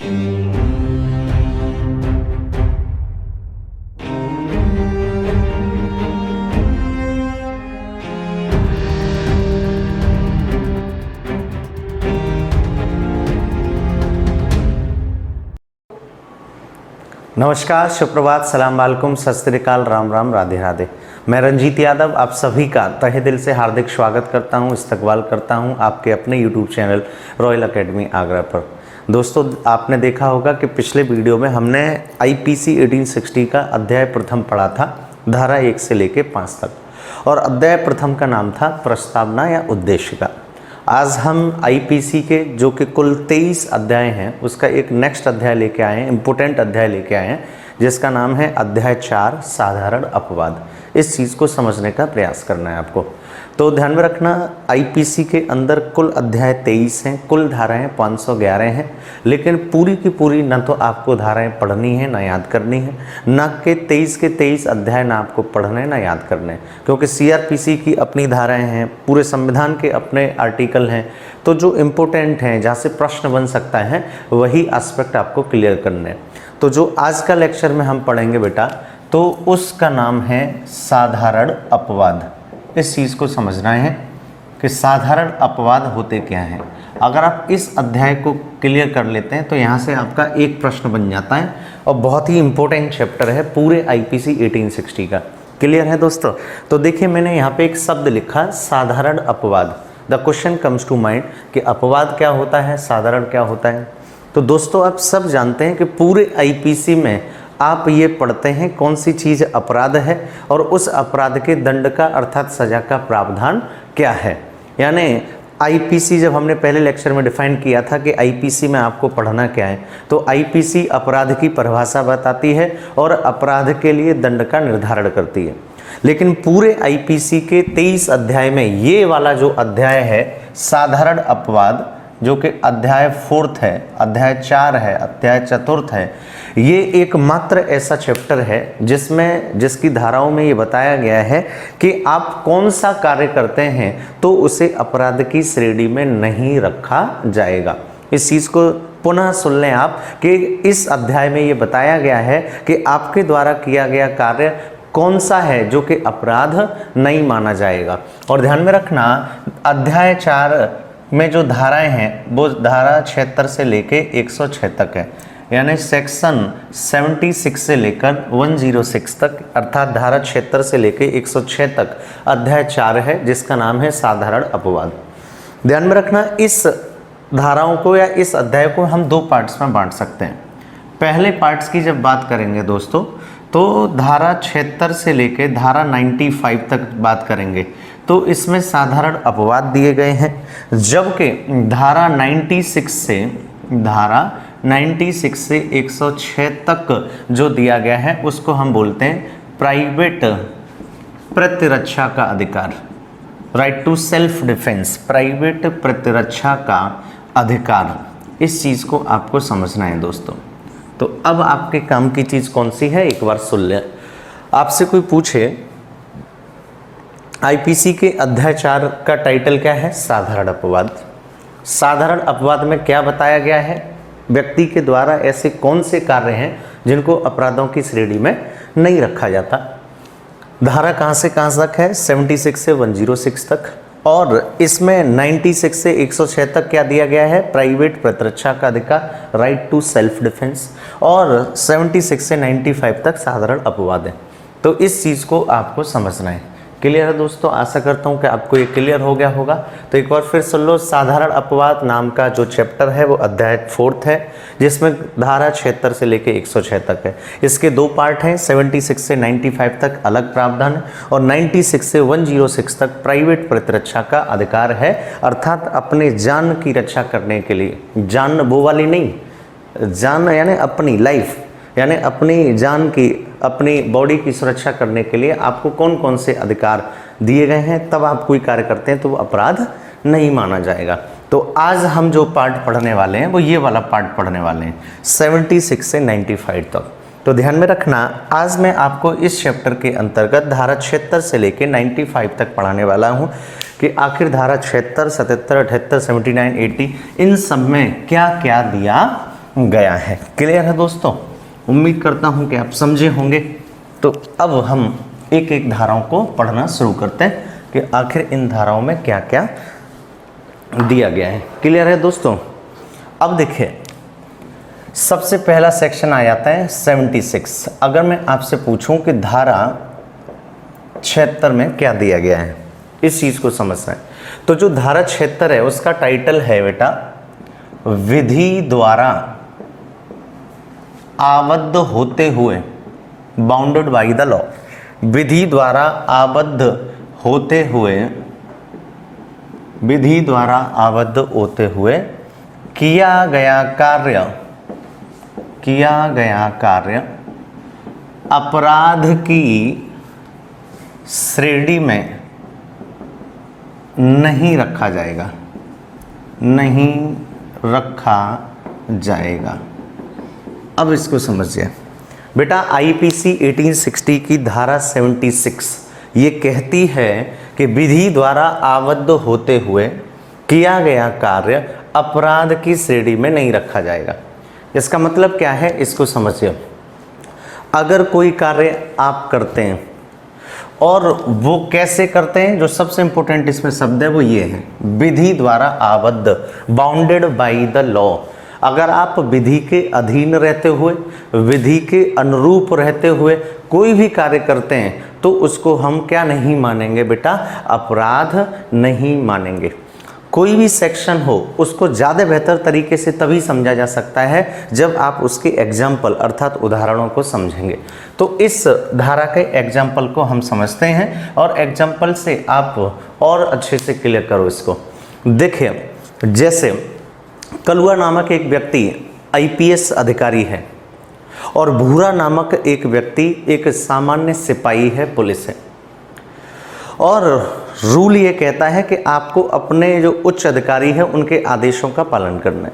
नमस्कार, सुप्रभात, सलाम वालेकुम, सत श्री अकाल, राम राम, राधे राधे। मैं रंजीत यादव आप सभी का तहे दिल से हार्दिक स्वागत करता हूं, इस्तकबाल करता हूं आपके अपने YouTube channel royal academy Agra पर। दोस्तों, आपने देखा होगा कि पिछले वीडियो में हमने आईपीसी 1860 का अध्याय प्रथम पढ़ा था, धारा 1 से लेके 5 तक, और अध्याय प्रथम का नाम था प्रस्तावना या उद्देश्य का। आज हम आईपीसी के जो कि कुल 23 अध्याय हैं उसका एक नेक्स्ट अध्याय लेके आए हैं, इम्पोर्टेंट अध्याय लेके आए हैं, जिसका नाम है अध्याय 4 साधारण अपवाद। इस चीज़ को समझने का प्रयास करना है आपको। तो ध्यान में रखना, आईपीसी के अंदर कुल अध्याय 23 हैं, कुल धाराएं 511 हैं, लेकिन पूरी की पूरी न तो आपको धाराएं पढ़नी है ना याद करनी है, न के 23 अध्याय ना आपको पढ़ने ना याद करने, क्योंकि सीआरपीसी की अपनी धाराएं हैं, पूरे संविधान के अपने आर्टिकल हैं। तो जो इम्पोर्टेंट हैं, जहाँ से प्रश्न बन सकता है, वही एस्पेक्ट आपको क्लियर करने हैं। तो जो आज का लेक्चर में हम पढ़ेंगे बेटा, तो उसका नाम है साधारण अपवाद। इस चीज़ को समझना है कि साधारण अपवाद होते क्या हैं। अगर आप इस अध्याय को क्लियर कर लेते हैं तो यहाँ से आपका एक प्रश्न बन जाता है, और बहुत ही इंपॉर्टेंट चैप्टर है पूरे आईपीसी 1860 का। क्लियर है दोस्तों? तो देखिए, मैंने यहाँ पे एक शब्द लिखा, साधारण अपवाद। The question comes to mind कि अपवाद क्या होता है, साधारण क्या होता है। तो दोस्तों, आप सब जानते हैं कि पूरे आईपीसी में आप ये पढ़ते हैं कौन सी चीज़ अपराध है और उस अपराध के दंड का अर्थात सजा का प्रावधान क्या है। यानी आईपीसी जब हमने पहले लेक्चर में डिफाइन किया था कि आईपीसी में आपको पढ़ना क्या है, तो आईपीसी अपराध की परिभाषा बताती है और अपराध के लिए दंड का निर्धारण करती है। लेकिन पूरे आईपीसी के 23 अध्याय में ये वाला जो अध्याय है साधारण अपवाद, जो कि अध्याय 4 है, अध्याय 4 है, अध्याय 4 है, ये एकमात्र ऐसा चैप्टर है जिसकी धाराओं में ये बताया गया है कि आप कौन सा कार्य करते हैं तो उसे अपराध की श्रेणी में नहीं रखा जाएगा। इस चीज़ को पुनः सुन लें आप कि इस अध्याय में ये बताया गया है कि आपके द्वारा किया गया कार्य कौन सा है जो कि अपराध नहीं माना जाएगा। और ध्यान में रखना, अध्याय 4 में जो धाराएं हैं वो धारा 76 से लेके 106 तक है, यानी सेक्शन 76 से लेकर 106 तक, अर्थात धारा 76 से लेके 106 तक अध्याय 4 है, जिसका नाम है साधारण अपवाद। ध्यान में रखना, इस धाराओं को या इस अध्याय को हम 2 पार्ट्स में बांट सकते हैं। पहले पार्ट्स की जब बात करेंगे दोस्तों, तो धारा 76 से लेके धारा 95 तक बात करेंगे, तो इसमें साधारण अपवाद दिए गए हैं, जबकि धारा 96 से 106 तक जो दिया गया है उसको हम बोलते हैं प्राइवेट प्रतिरक्षा का अधिकार, right to self defence, private प्रतिरक्षा का अधिकार। इस चीज़ को आपको समझना है दोस्तों। तो अब आपके काम की चीज़ कौन सी है, एक बार सुन लें। आपसे कोई पूछे आईपीसी के अध्याय 4 का टाइटल क्या है, साधारण अपवाद। साधारण अपवाद में क्या बताया गया है, व्यक्ति के द्वारा ऐसे कौन से कार्य हैं जिनको अपराधों की श्रेणी में नहीं रखा जाता। धारा कहाँ से कहाँ तक है, 76 से 106 तक, और इसमें 96 से 106 तक क्या दिया गया है, प्राइवेट प्रतिरक्षा का अधिकार, राइट टू सेल्फ डिफेंस, और 76 से 95 तक साधारण अपवाद है। तो इस चीज़ को आपको समझना है। क्लियर है दोस्तों? आशा करता हूँ कि आपको ये क्लियर हो गया होगा। तो एक बार फिर सुन लो, साधारण अपवाद नाम का जो चैप्टर है वो अध्याय 4 है, जिसमें धारा 76 से लेके 106 तक है। इसके 2 पार्ट हैं, 76 से 95 तक अलग प्रावधान है और 96 से 106 तक प्राइवेट प्रतिरक्षा का अधिकार है, अर्थात अपने जान की रक्षा करने के लिए, जान वो वाली नहीं, जान यानी अपनी लाइफ, यानी अपनी जान की, अपनी बॉडी की सुरक्षा करने के लिए आपको कौन कौन से अधिकार दिए गए हैं, तब आप कोई कार्य करते हैं तो वो अपराध नहीं माना जाएगा। तो आज हम जो पार्ट पढ़ने वाले हैं वो ये वाला पार्ट पढ़ने वाले हैं, 76 से 95 तक। तो ध्यान में रखना, आज मैं आपको इस चैप्टर के अंतर्गत धारा 76 से लेके 95 तक पढ़ाने वाला हूँ कि आखिर धारा 76, 77, 78, 79, 80 इन सब में क्या क्या दिया गया है। क्लियर है दोस्तों? उम्मीद करता हूं कि आप समझे होंगे। तो अब हम एक एक धाराओं को पढ़ना शुरू करते हैं कि आखिर इन धाराओं में क्या क्या दिया गया है। क्लियर है दोस्तों? अब देखिए, सबसे पहला सेक्शन आ जाता है 76। अगर मैं आपसे पूछूं कि धारा 76 में क्या दिया गया है, इस चीज को समझना है। तो जो धारा 76 है उसका टाइटल है बेटा, विधि द्वारा आबद्ध होते हुए, बाउंडेड बाय द लॉ। विधि द्वारा आबद्ध होते हुए, विधि द्वारा आबद्ध होते हुए किया गया कार्य अपराध की श्रेणी में नहीं रखा जाएगा, नहीं रखा जाएगा। अब इसको समझिए बेटा, आईपीसी 1860 की धारा 76 ये कहती है कि विधि द्वारा आबद्ध होते हुए किया गया कार्य अपराध की श्रेणी में नहीं रखा जाएगा। इसका मतलब क्या है, इसको समझिए। अगर कोई कार्य आप करते हैं और वो कैसे करते हैं, जो सबसे इंपॉर्टेंट इसमें शब्द है वो ये है, विधि द्वारा आबद्ध, बाउंडेड बाय द लॉ। अगर आप विधि के अधीन रहते हुए, विधि के अनुरूप रहते हुए कोई भी कार्य करते हैं तो उसको हम क्या नहीं मानेंगे बेटा, अपराध नहीं मानेंगे। कोई भी सेक्शन हो उसको ज़्यादा बेहतर तरीके से तभी समझा जा सकता है जब आप उसके एग्जाम्पल अर्थात उदाहरणों को समझेंगे। तो इस धारा के एग्जाम्पल को हम समझते हैं और एग्जाम्पल से आप और अच्छे से क्लियर करो इसको। देखिए, जैसे कलुआ नामक एक व्यक्ति आईपीएस अधिकारी है और भूरा नामक एक व्यक्ति एक सामान्य सिपाही है, पुलिस है। और रूल ये कहता है कि आपको अपने जो उच्च अधिकारी है उनके आदेशों का पालन करना है।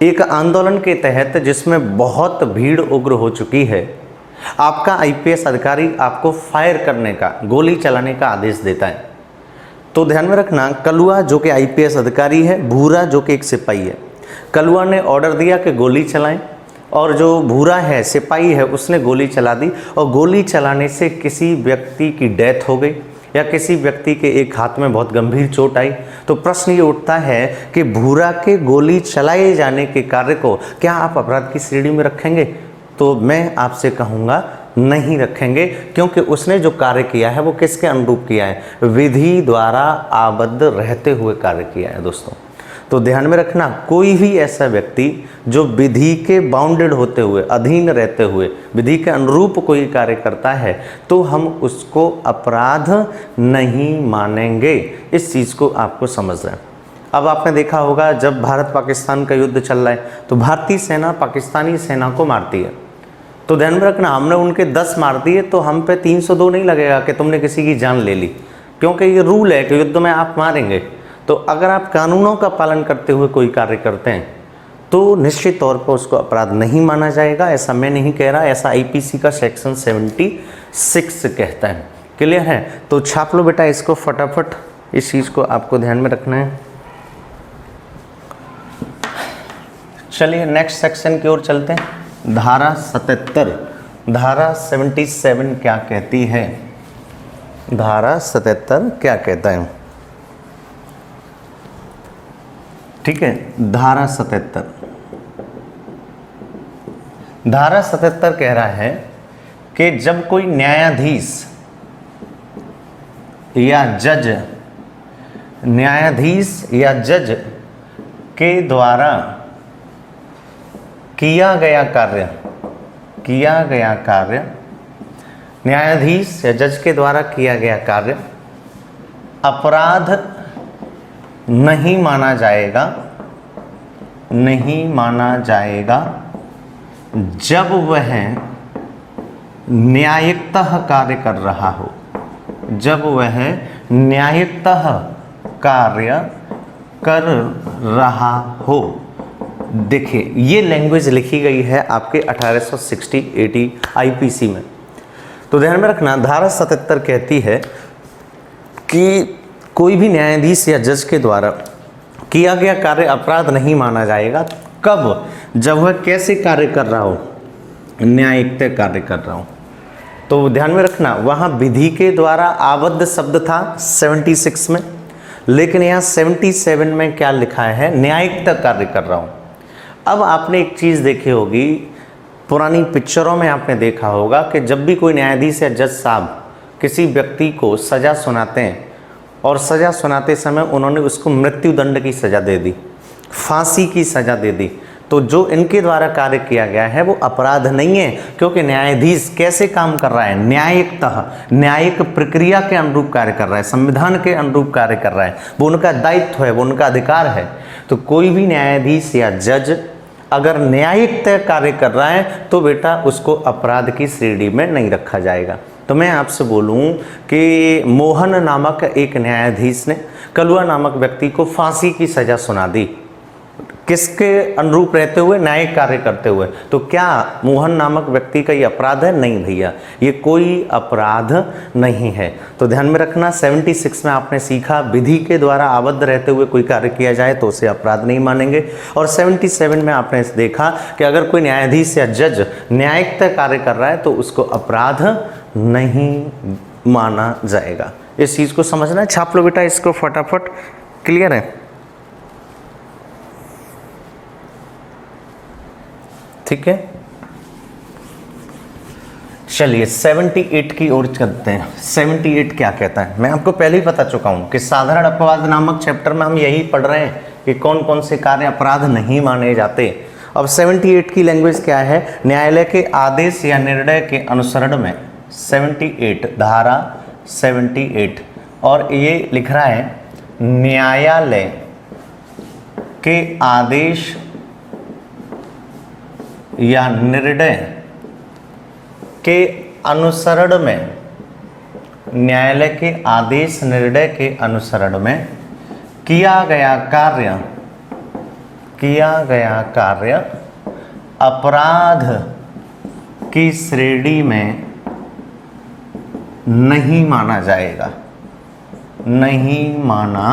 एक आंदोलन के तहत जिसमें बहुत भीड़ उग्र हो चुकी है, आपका आईपीएस अधिकारी आपको फायर करने का, गोली चलाने का आदेश देता है। तो ध्यान में रखना, कलुआ जो कि आईपीएस अधिकारी है, भूरा जो कि एक सिपाही है। कलुआ ने ऑर्डर दिया कि गोली चलाएं और जो भूरा है सिपाही है उसने गोली चला दी और गोली चलाने से किसी व्यक्ति की डेथ हो गई या किसी व्यक्ति के एक हाथ में बहुत गंभीर चोट आई। तो प्रश्न ये उठता है कि भूरा के गोली चलाए जाने के कार्य को क्या आप अपराध की श्रेणी में रखेंगे? तो मैं आपसे कहूँगा नहीं रखेंगे, क्योंकि उसने जो कार्य किया है वो किसके अनुरूप किया है, विधि द्वारा आबद्ध रहते हुए कार्य किया है दोस्तों। तो ध्यान में रखना, कोई भी ऐसा व्यक्ति जो विधि के बाउंडेड होते हुए, अधीन रहते हुए, विधि के अनुरूप कोई कार्य करता है तो हम उसको अपराध नहीं मानेंगे। इस चीज़ को आपको समझना है। अब आपने देखा होगा जब भारत पाकिस्तान का युद्ध चल रहा है तो भारतीय सेना पाकिस्तानी सेना को मारती है। तो ध्यान में रखना, हमने उनके 10 मार दिए तो हम पे 302 नहीं लगेगा कि तुमने किसी की जान ले ली, क्योंकि ये रूल है कि युद्ध में आप मारेंगे। तो अगर आप कानूनों का पालन करते हुए कोई कार्य करते हैं तो निश्चित तौर पर उसको अपराध नहीं माना जाएगा। ऐसा मैं नहीं कह रहा, ऐसा आईपीसी का सेक्शन 76 कहता है। क्लियर है? तो छाप लो बेटा इसको फटाफट, इस चीज़ को आपको ध्यान में रखना है। चलिए नेक्स्ट सेक्शन की ओर चलते हैं। धारा 77, धारा 77 क्या कहती है? धारा 77 क्या कहता है? ठीक है, धारा 77, धारा 77 कह रहा है कि जब कोई न्यायाधीश या जज के द्वारा किया गया कार्य, न्यायाधीश या जज के द्वारा किया गया कार्य अपराध नहीं माना जाएगा जब वह न्यायिकतः कार्य कर रहा हो, जब वह न्यायिकतः कार्य कर रहा हो। देखिए ये लैंग्वेज लिखी गई है आपके 1860-80 आईपीसी में। तो ध्यान में रखना, धारा 77 कहती है कि कोई भी न्यायाधीश या जज के द्वारा किया गया कार्य अपराध नहीं माना जाएगा कब? जब वह कैसे कार्य कर रहा हो, न्यायिकतः कार्य कर रहा हो। तो ध्यान में रखना, वहाँ विधि के द्वारा आबद्ध शब्द था 76 में, लेकिन यहाँ 77 में क्या लिखा है? न्यायिकतः कार्य कर रहा हूँ। अब आपने एक चीज़ देखी होगी, पुरानी पिक्चरों में आपने देखा होगा कि जब भी कोई न्यायाधीश या जज साहब किसी व्यक्ति को सज़ा सुनाते हैं और सज़ा सुनाते समय उन्होंने उसको मृत्युदंड की सज़ा दे दी, फांसी की सज़ा दे दी, तो जो इनके द्वारा कार्य किया गया है वो अपराध नहीं है, क्योंकि न्यायाधीश कैसे काम कर रहा है? न्यायिकतः, न्यायिक प्रक्रिया के अनुरूप कार्य कर रहा है, संविधान के अनुरूप कार्य कर रहा है, वो उनका दायित्व है, वो उनका अधिकार है। तो कोई भी न्यायाधीश या जज अगर न्यायिकतः कार्य कर रहा है तो बेटा उसको अपराध की श्रेणी में नहीं रखा जाएगा। तो मैं आपसे बोलूं कि मोहन नामक एक न्यायाधीश ने कलुआ नामक व्यक्ति को फांसी की सज़ा सुना दी, किसके अनुरूप रहते हुए? न्यायिक कार्य करते हुए। तो क्या मोहन नामक व्यक्ति का ये अपराध है? नहीं भैया, ये कोई अपराध नहीं है। तो ध्यान में रखना, 76 में आपने सीखा विधि के द्वारा आबद्ध रहते हुए कोई कार्य किया जाए तो उसे अपराध नहीं मानेंगे, और 77 में आपने देखा कि अगर कोई न्यायाधीश या जज न्यायिकतः कार्य कर रहा है तो उसको अपराध नहीं माना जाएगा। इस चीज़ को समझना है। छाप लो बेटा इसको फटाफट। क्लियर है? ठीक है, चलिए 78 की ओर चलते हैं। 78 क्या कहता है? मैं आपको पहले ही बता चुका हूं कि साधारण अपवाद नामक चैप्टर में हम यही पढ़ रहे हैं कि कौन कौन से कार्य अपराध नहीं माने जाते। अब 78 की लैंग्वेज क्या है? न्यायालय के आदेश या निर्णय के अनुसरण में 78 धारा 78, और ये लिख रहा है न्यायालय के आदेश या निर्णय के अनुसरण में, न्यायालय के आदेश निर्णय के अनुसरण में किया गया कार्य अपराध की श्रेणी में नहीं माना जाएगा, नहीं माना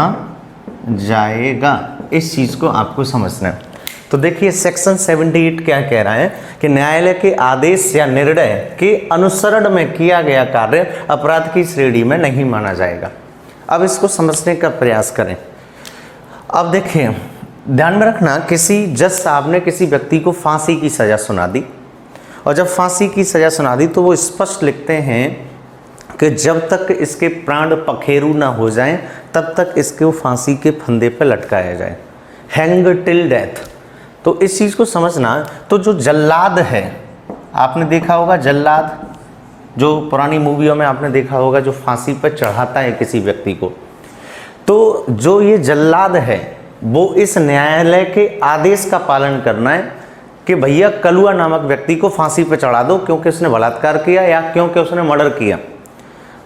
जाएगा। इस चीज को आपको समझना है। तो देखिए सेक्शन 78 क्या कह रहा है कि न्यायालय के आदेश या निर्णय के अनुसरण में किया गया कार्य अपराध की श्रेणी में नहीं माना जाएगा। अब इसको समझने का प्रयास करें। अब देखिए ध्यान में रखना, किसी जज साहब ने किसी व्यक्ति को फांसी की सज़ा सुना दी, और जब फांसी की सज़ा सुना दी तो वो स्पष्ट लिखते हैं कि जब तक इसके प्राण पखेरु ना हो जाएं तब तक इसको फांसी के फंदे पर लटकाया जाए, हैंग टिल डेथ। तो इस चीज़ को समझना। तो जो जल्लाद है, आपने देखा होगा जल्लाद, जो पुरानी मूवियों में आपने देखा होगा, जो फांसी पर चढ़ाता है किसी व्यक्ति को, तो जो ये जल्लाद है वो इस न्यायालय के आदेश का पालन करना है कि भैया कलुआ नामक व्यक्ति को फांसी पर चढ़ा दो क्योंकि उसने बलात्कार किया या क्योंकि उसने मर्डर किया।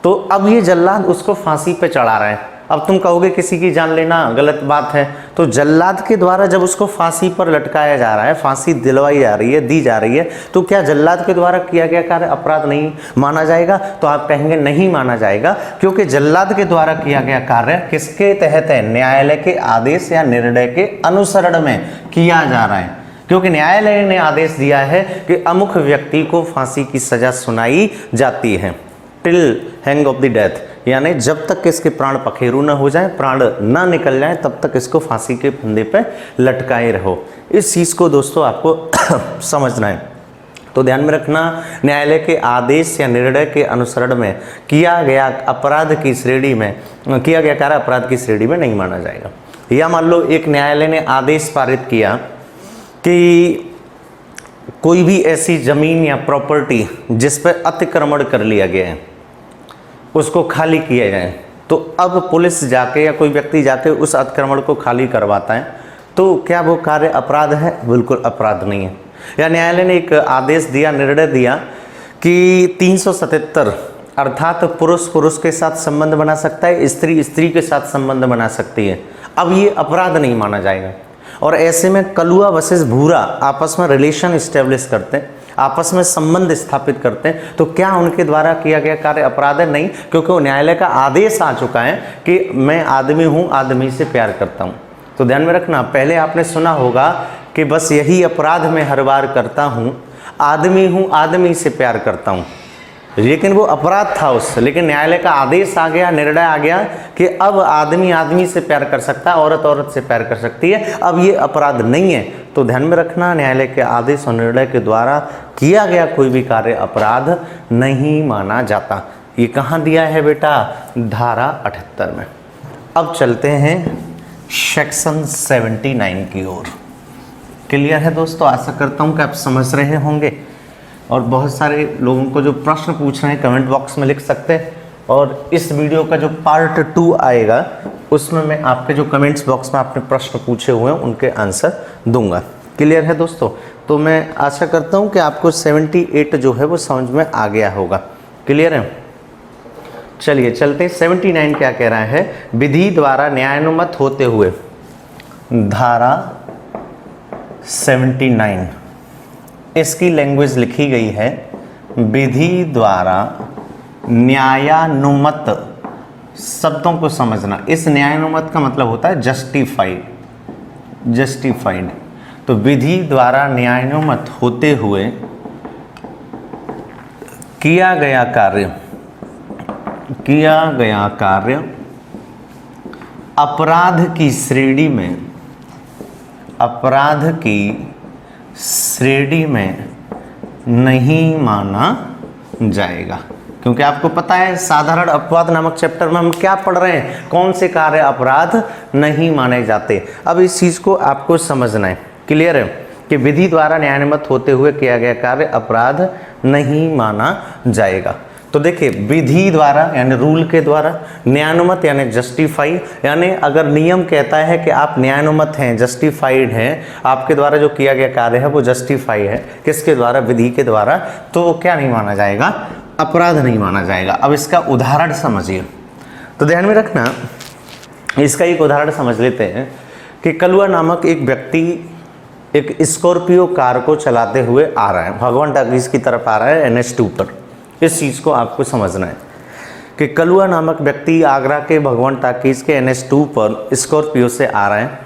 तो अब ये जल्लाद उसको फांसी पे चढ़ा रहा है। अब तुम कहोगे किसी की जान लेना गलत बात है, तो जल्लाद के द्वारा जब उसको फांसी पर लटकाया जा रहा है, फांसी दिलवाई जा रही है, दी जा रही है, तो क्या जल्लाद के द्वारा किया गया कार्य अपराध नहीं माना जाएगा? तो आप कहेंगे नहीं माना जाएगा, क्योंकि जल्लाद के द्वारा किया गया कार्य किसके तहत है? न्यायालय के आदेश या निर्णय के अनुसरण में किया जा रहा है, क्योंकि न्यायालय ने आदेश दिया है कि अमुक व्यक्ति को फांसी की सजा सुनाई जाती है, till hang of the death, यानी जब तक इसके प्राण पखेरु न हो जाए, प्राण ना निकल जाए, तब तक इसको फांसी के फंदे पे लटकाए रहो। इस चीज़ को दोस्तों आपको समझना है। तो ध्यान में रखना, न्यायालय के आदेश या निर्णय के अनुसरण में किया गया अपराध की श्रेणी में, किया गया कार्य अपराध की श्रेणी में नहीं माना जाएगा। या मान लो एक न्यायालय ने आदेश पारित किया कि कोई भी ऐसी जमीन या प्रॉपर्टी जिस पर अतिक्रमण कर लिया गया है उसको खाली किया जाए, तो अब पुलिस जाके या कोई व्यक्ति जाके उस अतिक्रमण को खाली करवाता है, तो क्या वो कार्य अपराध है? बिल्कुल अपराध नहीं है। या न्यायालय ने एक आदेश दिया, निर्णय दिया कि 377 अर्थात पुरुष पुरुष के साथ संबंध बना सकता है, स्त्री स्त्री के साथ संबंध बना सकती है, अब ये अपराध नहीं माना जाएगा। और ऐसे में कलुआ वर्सेस भूरा आपस में रिलेशन इस्टेब्लिश करते हैं, आपस में संबंध स्थापित करते हैं, तो क्या उनके द्वारा किया गया कार्य अपराध है? नहीं, क्योंकि वो न्यायालय का आदेश आ चुका है कि मैं आदमी हूँ, आदमी से प्यार करता हूँ। तो ध्यान में रखना, पहले आपने सुना होगा कि बस यही अपराध मैं हर बार करता हूँ, आदमी हूँ, आदमी से प्यार करता हूँ। लेकिन वो अपराध था उससे, लेकिन न्यायालय का आदेश आ गया, निर्णय आ गया कि अब आदमी आदमी से प्यार कर सकता है, औरत औरत से प्यार कर सकती है, अब ये अपराध नहीं है। तो ध्यान में रखना, न्यायालय के आदेश और निर्णय के द्वारा किया गया कोई भी कार्य अपराध नहीं माना जाता। ये कहाँ दिया है बेटा? धारा 78 में। अब चलते हैं सेक्शन 79 की ओर। क्लियर है दोस्तों? आशा करता हूँ कि आप समझ रहे होंगे। और बहुत सारे लोगों को जो प्रश्न पूछ रहे हैं कमेंट बॉक्स में लिख सकते हैं, और इस वीडियो का जो पार्ट 2 आएगा उसमें मैं आपके जो कमेंट्स बॉक्स में आपने प्रश्न पूछे हुए हैं उनके आंसर दूंगा। क्लियर है दोस्तों? तो मैं आशा करता हूं कि आपको 78 जो है वो समझ में आ गया होगा। क्लियर है? चलिए चलते हैं। 79 क्या कह रहा है? विधि द्वारा न्यायानुमत होते हुए, धारा 79 इसकी लैंग्वेज लिखी गई है, विधि द्वारा न्यायानुमत। शब्दों को समझना, इस न्यायानुमत का मतलब होता है जस्टिफाइड, जस्टिफाइड। तो विधि द्वारा न्यायानुमत होते हुए किया गया कार्य अपराध की श्रेणी में, अपराध की श्रेणी में नहीं माना जाएगा। क्योंकि आपको पता है साधारण अपवाद नामक चैप्टर में हम क्या पढ़ रहे हैं, कौन से कार्य अपराध नहीं माने जाते। अब इस चीज को आपको समझना है। क्लियर है कि विधि द्वारा न्यायानुमत होते हुए किया गया कार्य अपराध नहीं माना जाएगा। तो देखिए, विधि द्वारा यानी रूल के द्वारा, न्यायानुमत यानी जस्टिफाई, यानी अगर नियम कहता है कि आप न्यायानुमत हैं, जस्टिफाइड हैं, आपके द्वारा जो किया गया कार्य है वो जस्टिफाई है, किसके द्वारा? विधि के द्वारा, तो क्या नहीं माना जाएगा? अपराध नहीं माना जाएगा। अब इसका उदाहरण समझिए। तो ध्यान में रखना, इसका एक उदाहरण समझ लेते हैं कि कलुआ नामक एक व्यक्ति एक स्कॉर्पियो कार को चलाते हुए आ रहा है, भगवान टाकीज की तरफ आ रहा है NH2 पर। इस चीज़ को आपको समझना है कि कलुआ नामक व्यक्ति आगरा के भगवान टाकीज के NH2 पर स्कॉर्पियो से आ रहा है।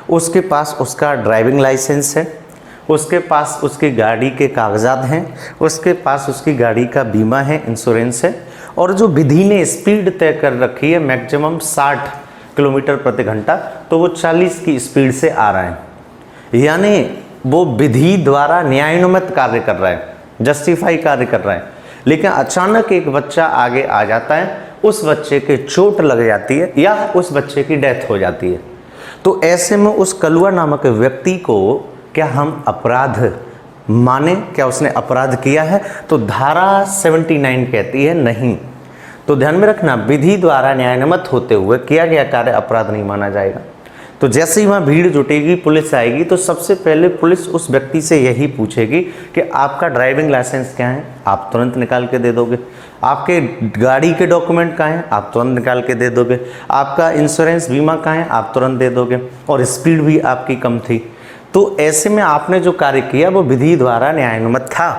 उसके पास उसका ड्राइविंग लाइसेंस है, उसके पास उसकी गाड़ी के कागजात हैं, उसके पास उसकी गाड़ी का बीमा है, इंश्योरेंस है, और जो विधि ने स्पीड तय कर रखी है मैक्सिमम 60 किलोमीटर प्रति घंटा, तो वो 40 की स्पीड से आ रहा है। यानी वो विधि द्वारा न्यायानुमत कार्य कर रहा है, जस्टिफाई कार्य कर रहा है। लेकिन अचानक एक बच्चा आगे आ जाता है, उस बच्चे के चोट लग जाती है या उस बच्चे की डेथ हो जाती है। तो ऐसे में उस कलुआ नामक व्यक्ति को क्या हम अपराध माने? क्या उसने अपराध किया है? तो धारा 79 कहती है नहीं। तो ध्यान में रखना, विधि द्वारा न्यायानुमत होते हुए किया गया कार्य अपराध नहीं माना जाएगा। तो जैसे ही वहाँ भीड़ जुटेगी, पुलिस आएगी, तो सबसे पहले पुलिस उस व्यक्ति से यही पूछेगी कि आपका ड्राइविंग लाइसेंस क्या है? आप तुरंत निकाल के दे दोगे। आपके गाड़ी के डॉक्यूमेंट कहाँ हैं? आप तुरंत निकाल के दे दोगे। आपका इंश्योरेंस बीमा कहाँ है? आप तुरंत दे दोगे। और स्पीड भी आपकी कम थी। तो ऐसे में आपने जो कार्य किया वो विधि द्वारा न्यायानुमत था,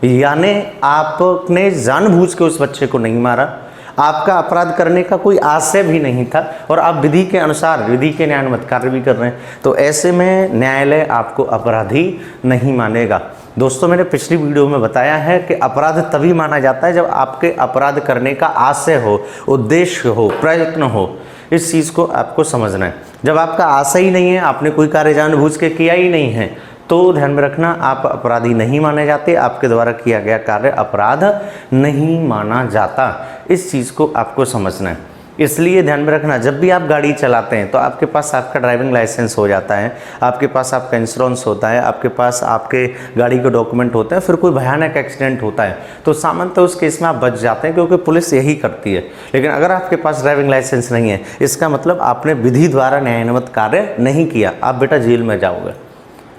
यानी आपने जानबूझ के उस बच्चे को नहीं मारा, आपका अपराध करने का कोई आशय भी नहीं था, और आप विधि के अनुसार, विधि के न्यायानुमत कार्य भी कर रहे हैं। तो ऐसे में न्यायालय आपको अपराधी नहीं मानेगा। दोस्तों, मैंने पिछली वीडियो में बताया है कि अपराध तभी माना जाता है जब आपके अपराध करने का आशय हो, उद्देश्य हो, प्रयत्न हो। इस चीज़ को आपको समझना है। जब आपका आशय ही नहीं है, आपने कोई कार्य जानबूझ के किया ही नहीं है, तो ध्यान में रखना, आप अपराधी नहीं माने जाते, आपके द्वारा किया गया कार्य अपराध नहीं माना जाता। इस चीज़ को आपको समझना है। इसलिए ध्यान में रखना, जब भी आप गाड़ी चलाते हैं तो आपके पास आपका ड्राइविंग लाइसेंस हो जाता है, आपके पास आपका इंश्योरेंस होता है, आपके पास आपके गाड़ी के डॉक्यूमेंट होते हैं, फिर कोई भयानक एक्सीडेंट होता है तो सामान्यतः उस केस में आप बच जाते हैं, क्योंकि पुलिस यही करती है। लेकिन अगर आपके पास ड्राइविंग लाइसेंस नहीं है, इसका मतलब आपने विधि द्वारा न्यायानुमत कार्य नहीं किया, आप बेटा जेल में जाओगे।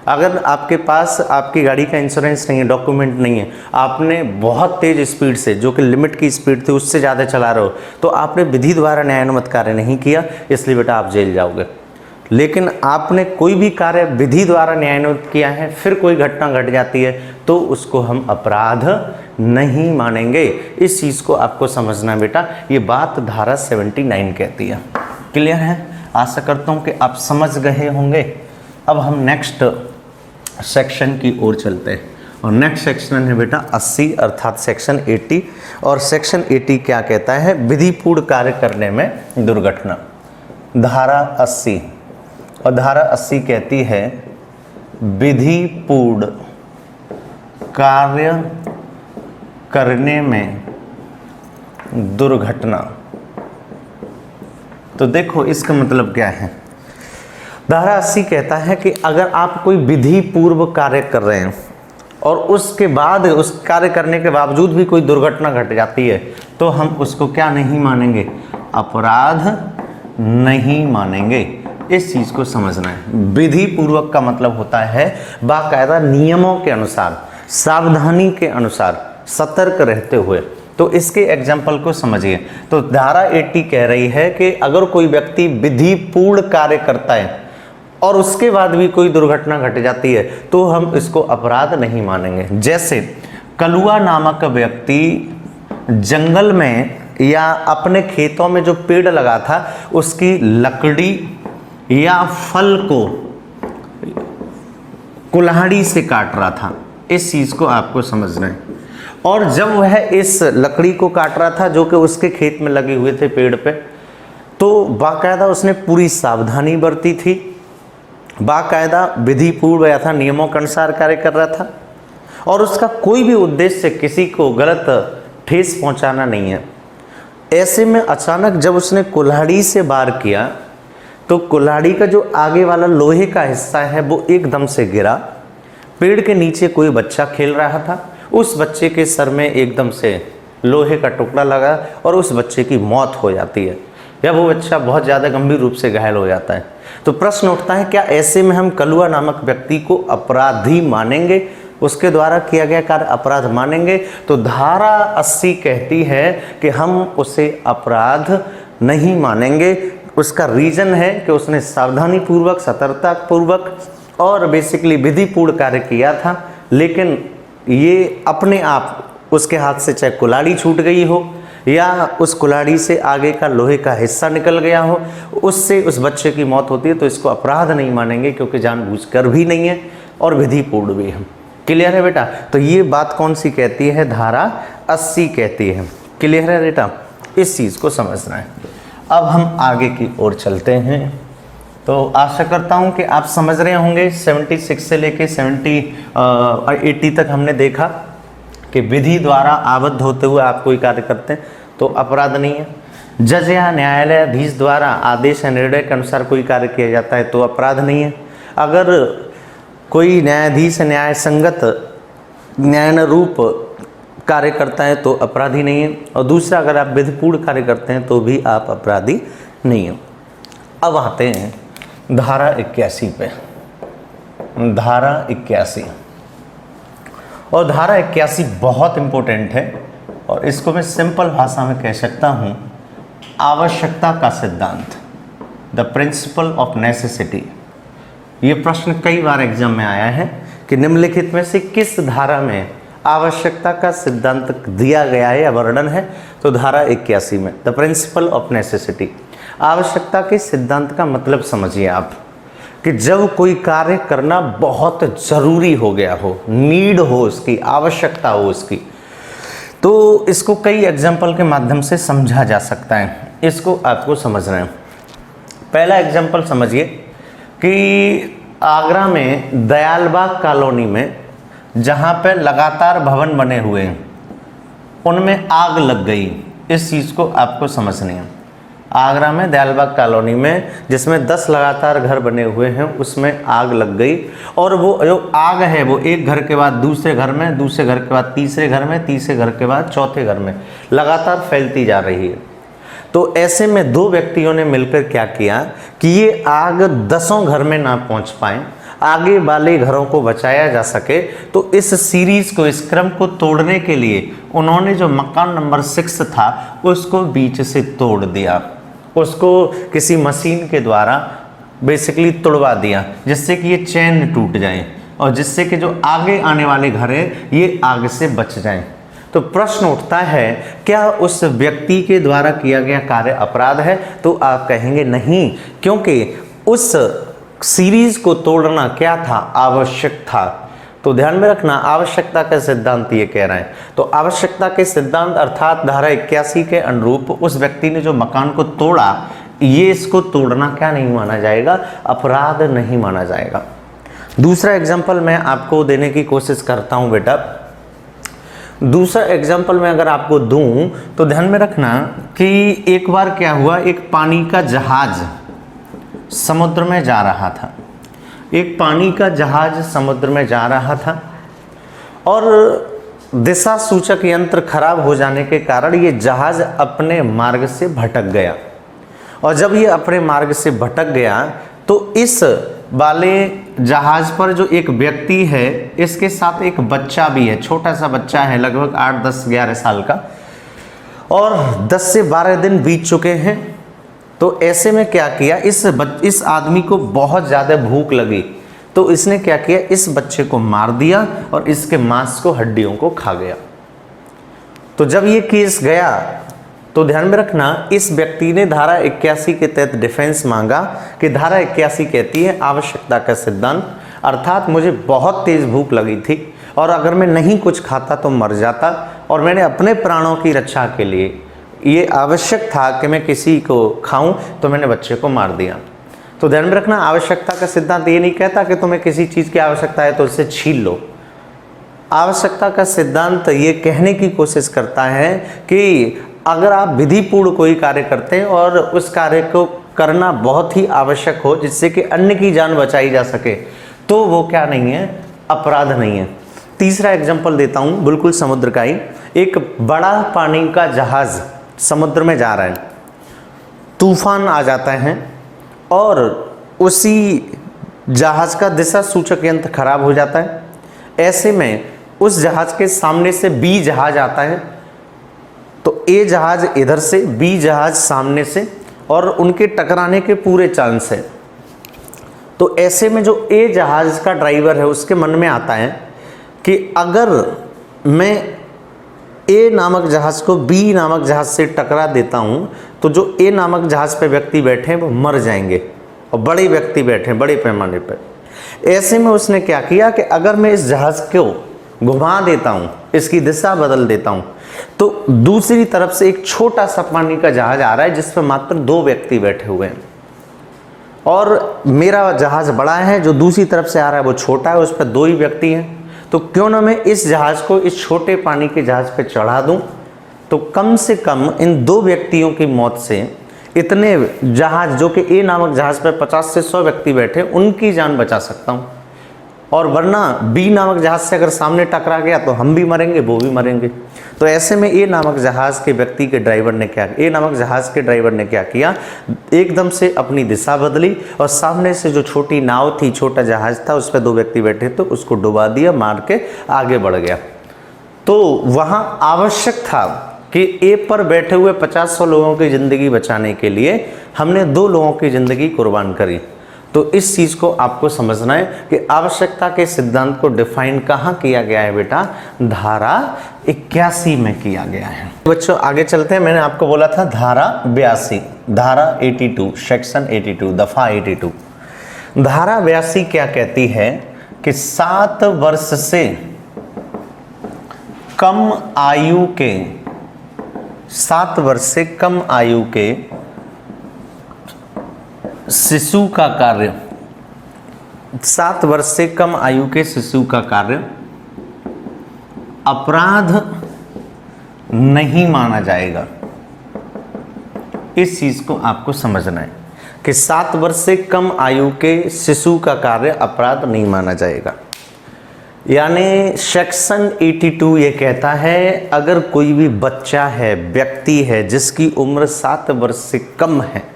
अगर आपके पास आपकी गाड़ी का इंश्योरेंस नहीं है, डॉक्यूमेंट नहीं है, आपने बहुत तेज़ स्पीड से, जो कि लिमिट की स्पीड थी उससे ज़्यादा चला रहे हो, तो आपने विधि द्वारा न्यायानुमत कार्य नहीं किया, इसलिए बेटा आप जेल जाओगे। लेकिन आपने कोई भी कार्य विधि द्वारा न्यायानुमत किया है, फिर कोई घटना घट जाती है, तो उसको हम अपराध नहीं मानेंगे। इस चीज़ को आपको समझना बेटा, ये बात धारा 79 कहती है। क्लियर है? आशा करता हूँ कि आप समझ गए होंगे। अब हम नेक्स्ट सेक्शन की ओर चलते हैं और नेक्स्ट सेक्शन है बेटा 80 अर्थात सेक्शन 80। और सेक्शन 80 क्या कहता है? विधिपूर्ण कार्य करने में दुर्घटना। धारा 80 और धारा 80 कहती है विधिपूर्ण कार्य करने में दुर्घटना। तो देखो इसका मतलब क्या है। धारा 80 कहता है कि अगर आप कोई विधि पूर्व कार्य कर रहे हैं और उसके बाद उस कार्य करने के बावजूद भी कोई दुर्घटना घट जाती है तो हम उसको क्या नहीं मानेंगे? अपराध नहीं मानेंगे। इस चीज को समझना है। विधि पूर्वक का मतलब होता है बाकायदा नियमों के अनुसार, सावधानी के अनुसार, सतर्क रहते हुए। तो इसके एग्जाम्पल को समझिए। तो धारा 80 कह रही है कि अगर कोई व्यक्ति विधि पूर्ण कार्य करता है और उसके बाद भी कोई दुर्घटना घट जाती है तो हम इसको अपराध नहीं मानेंगे। जैसे कलुआ नामक व्यक्ति जंगल में या अपने खेतों में जो पेड़ लगा था उसकी लकड़ी या फल को कुल्हाड़ी से काट रहा था। इस चीज को आपको समझना है। और जब वह इस लकड़ी को काट रहा था जो कि उसके खेत में लगे हुए थे पेड़ पे, तो बाकायदा उसने पूरी सावधानी बरती थी, बाकायदा विधि पूर्व या था नियमों के अनुसार कार्य कर रहा था और उसका कोई भी उद्देश्य किसी को गलत ठेस पहुंचाना नहीं है। ऐसे में अचानक जब उसने कुल्हाड़ी से वार किया तो कुल्हाड़ी का जो आगे वाला लोहे का हिस्सा है वो एकदम से गिरा। पेड़ के नीचे कोई बच्चा खेल रहा था, उस बच्चे के सर में एकदम से लोहे का टुकड़ा लगा और उस बच्चे की मौत हो जाती है या वो बच्चा बहुत ज़्यादा गंभीर रूप से घायल हो जाता है। तो प्रश्न उठता है क्या ऐसे में हम कलुआ नामक व्यक्ति को अपराधी मानेंगे? उसके द्वारा किया गया कार्य अपराध मानेंगे? तो धारा 80 कहती है कि हम उसे अपराध नहीं मानेंगे। उसका रीजन है कि उसने सावधानी पूर्वक, सतर्कता पूर्वक और बेसिकली विधिपूर्ण कार्य किया था, लेकिन ये अपने आप उसके हाथ से चाहे कुल्हाड़ी छूट गई हो या उस कुल्हाड़ी से आगे का लोहे का हिस्सा निकल गया हो, उससे उस बच्चे की मौत होती है तो इसको अपराध नहीं मानेंगे क्योंकि जानबूझकर भी नहीं है और विधिपूर्ण भी है। क्लियर है बेटा? तो ये बात कौन सी कहती है? धारा 80 कहती है। क्लियर है बेटा? इस चीज़ को समझना है। अब हम आगे की ओर चलते हैं। तो आशा करता हूं कि आप समझ रहे होंगे। 76 से लेके 80 तक हमने देखा कि विधि द्वारा आबद्ध होते हुए आप कोई कार्य करते हैं तो अपराध नहीं है। जज या न्यायालयाधीश द्वारा आदेश या निर्णय के अनुसार कोई कार्य किया जाता है तो अपराध नहीं है। अगर कोई न्यायाधीश न्याय संगत न्यायानुरूप कार्य करता है तो अपराधी नहीं है। और दूसरा, अगर आप विधिपूर्ण कार्य करते हैं तो भी आप अपराधी नहीं है। अब आते हैं धारा 81 पे। धारा 81 और धारा 81 बहुत इंपॉर्टेंट है और इसको मैं सिंपल भाषा में कह सकता हूँ आवश्यकता का सिद्धांत, द प्रिंसिपल ऑफ नेसेसिटी। ये प्रश्न कई बार एग्जाम में आया है कि निम्नलिखित में से किस धारा में आवश्यकता का सिद्धांत दिया गया है या वर्णन है? तो धारा 81 में द प्रिंसिपल ऑफ नेसेसिटी। आवश्यकता के सिद्धांत का मतलब समझिए आप कि जब कोई कार्य करना बहुत जरूरी हो गया हो, नीड हो उसकी, आवश्यकता हो उसकी, तो इसको कई एग्जाम्पल के माध्यम से समझा जा सकता है। इसको आपको समझना है। पहला एग्जाम्पल समझिए कि आगरा में दयालबाग कॉलोनी में जहाँ पे लगातार भवन बने हुए हैं उनमें आग लग गई। इस चीज़ को आपको समझनी है। आगरा में दयालबाग कॉलोनी में जिसमें 10 लगातार घर बने हुए हैं उसमें आग लग गई और वो जो आग है वो एक घर के बाद दूसरे घर में, दूसरे घर के बाद तीसरे घर में, तीसरे घर के बाद चौथे घर में लगातार फैलती जा रही है। तो ऐसे में 2 व्यक्तियों ने मिलकर क्या किया कि ये आग 10 घर में ना पहुंच पाए, आगे वाले घरों को बचाया जा सके, तो इस सीरीज को, इस क्रम को तोड़ने के लिए उन्होंने जो मकान नंबर 6 था उसको बीच से तोड़ दिया, उसको किसी मशीन के द्वारा बेसिकली तोड़वा दिया जिससे कि ये चैन टूट जाए और जिससे कि जो आगे आने वाले घर हैं ये आग से बच जाएं। तो प्रश्न उठता है क्या उस व्यक्ति के द्वारा किया गया कार्य अपराध है? तो आप कहेंगे नहीं, क्योंकि उस सीरीज को तोड़ना क्या था, आवश्यक था। तो ध्यान में रखना, आवश्यकता का सिद्धांत ये कह रहे हैं। तो आवश्यकता के सिद्धांत अर्थात धारा 81 के अनुरूप उस व्यक्ति ने जो मकान को तोड़ा, ये इसको तोड़ना क्या नहीं माना जाएगा, अपराध नहीं माना जाएगा। दूसरा एग्जाम्पल मैं आपको देने की कोशिश करता हूं बेटा। दूसरा एग्जाम्पल मैं अगर आपको दूं तो ध्यान में रखना कि एक बार क्या हुआ, एक पानी का जहाज समुद्र में जा रहा था। एक पानी का जहाज समुद्र में जा रहा था और दिशा सूचक यंत्र खराब हो जाने के कारण ये जहाज अपने मार्ग से भटक गया। और जब ये अपने मार्ग से भटक गया तो इस वाले जहाज पर जो एक व्यक्ति है, इसके साथ एक बच्चा भी है, छोटा सा बच्चा है, लगभग 8, 10, 11 साल का, और 10 से 12 दिन बीत चुके हैं। तो ऐसे में क्या किया, इस आदमी को बहुत ज़्यादा भूख लगी, तो इसने क्या किया, इस बच्चे को मार दिया और इसके मांस को, हड्डियों को खा गया। तो जब ये केस गया तो ध्यान में रखना, इस व्यक्ति ने धारा 81 के तहत डिफेंस मांगा कि धारा 81 कहती है आवश्यकता का सिद्धांत, अर्थात मुझे बहुत तेज भूख लगी थी और अगर मैं नहीं कुछ खाता तो मर जाता, और मैंने अपने प्राणों की रक्षा के लिए ये आवश्यक था कि मैं किसी को खाऊं, तो मैंने बच्चे को मार दिया। तो ध्यान में रखना, आवश्यकता का सिद्धांत ये नहीं कहता कि तुम्हें किसी चीज़ की आवश्यकता है तो उसे छीन लो। आवश्यकता का सिद्धांत ये कहने की कोशिश करता है कि अगर आप विधिपूर्ण कोई कार्य करते हैं और उस कार्य को करना बहुत ही आवश्यक हो जिससे कि अन्य की जान बचाई जा सके, तो वो क्या नहीं है, अपराध नहीं है। तीसरा एग्जाम्पल देता हूँ, बिल्कुल समुद्र का ही। एक बड़ा पानी का जहाज समुद्र में जा रहा है, तूफान आ जाता है और उसी जहाज का दिशा सूचक यंत्र खराब हो जाता है। ऐसे में उस जहाज के सामने से बी जहाज आता है, तो ए जहाज इधर से, बी जहाज सामने से, और उनके टकराने के पूरे चांस है। तो ऐसे में जो ए जहाज का ड्राइवर है उसके मन में आता है कि अगर मैं ए नामक जहाज को बी नामक जहाज से टकरा देता हूं तो जो ए नामक जहाज पे व्यक्ति बैठे हैं वो मर जाएंगे और बड़े व्यक्ति बैठे हैं बड़े पैमाने पर। ऐसे में उसने क्या किया कि अगर मैं इस जहाज को घुमा देता हूं, इसकी दिशा बदल देता हूं, तो दूसरी तरफ से एक छोटा सा पानी का जहाज आ रहा है जिस पर मात्र 2 व्यक्ति बैठे हुए हैं, और मेरा जहाज बड़ा है, जो दूसरी तरफ से आ रहा है वो छोटा है, उस पर 2 ही व्यक्ति हैं। तो क्यों ना मैं इस जहाज को इस छोटे पानी के जहाज पे चढ़ा दूं, तो कम से कम इन 2 व्यक्तियों की मौत से इतने जहाज, जो कि ए नामक जहाज पर 50 से 100 व्यक्ति बैठे, उनकी जान बचा सकता हूं। और वरना बी नामक जहाज से अगर सामने टकरा गया तो हम भी मरेंगे, वो भी मरेंगे। तो ऐसे में ए नामक जहाज के व्यक्ति के ड्राइवर ने क्या, ए नामक जहाज के ड्राइवर ने क्या किया, एकदम से अपनी दिशा बदली और सामने से जो छोटी नाव थी, छोटा जहाज था, उस पर 2 व्यक्ति बैठे तो उसको डुबा दिया, मार के आगे बढ़ गया। तो वहाँ आवश्यक था कि ए पर बैठे हुए 50-100 लोगों की ज़िंदगी बचाने के लिए हमने 2 लोगों की ज़िंदगी कुर्बान करी। तो इस चीज़ को आपको समझना है कि आवश्यकता के सिद्धांत को डिफाइन कहाँ किया गया है बेटा, धारा 81 में किया गया है। बच्चों आगे चलते हैं। मैंने आपको बोला था धारा 82, धारा 82, सेक्शन 82, दफ़ा 82। धारा 82 क्या कहती है कि 7 वर्ष से कम आयु के, 7 वर्ष से कम आयु के शिशु का कार्य, 7 वर्ष से कम आयु के शिशु का कार्य अपराध नहीं माना जाएगा। इस चीज को आपको समझना है कि 7 वर्ष से कम आयु के शिशु का कार्य अपराध नहीं माना जाएगा। यानी सेक्शन 82 ये कहता है अगर कोई भी बच्चा है, व्यक्ति है जिसकी उम्र 7 वर्ष से कम है,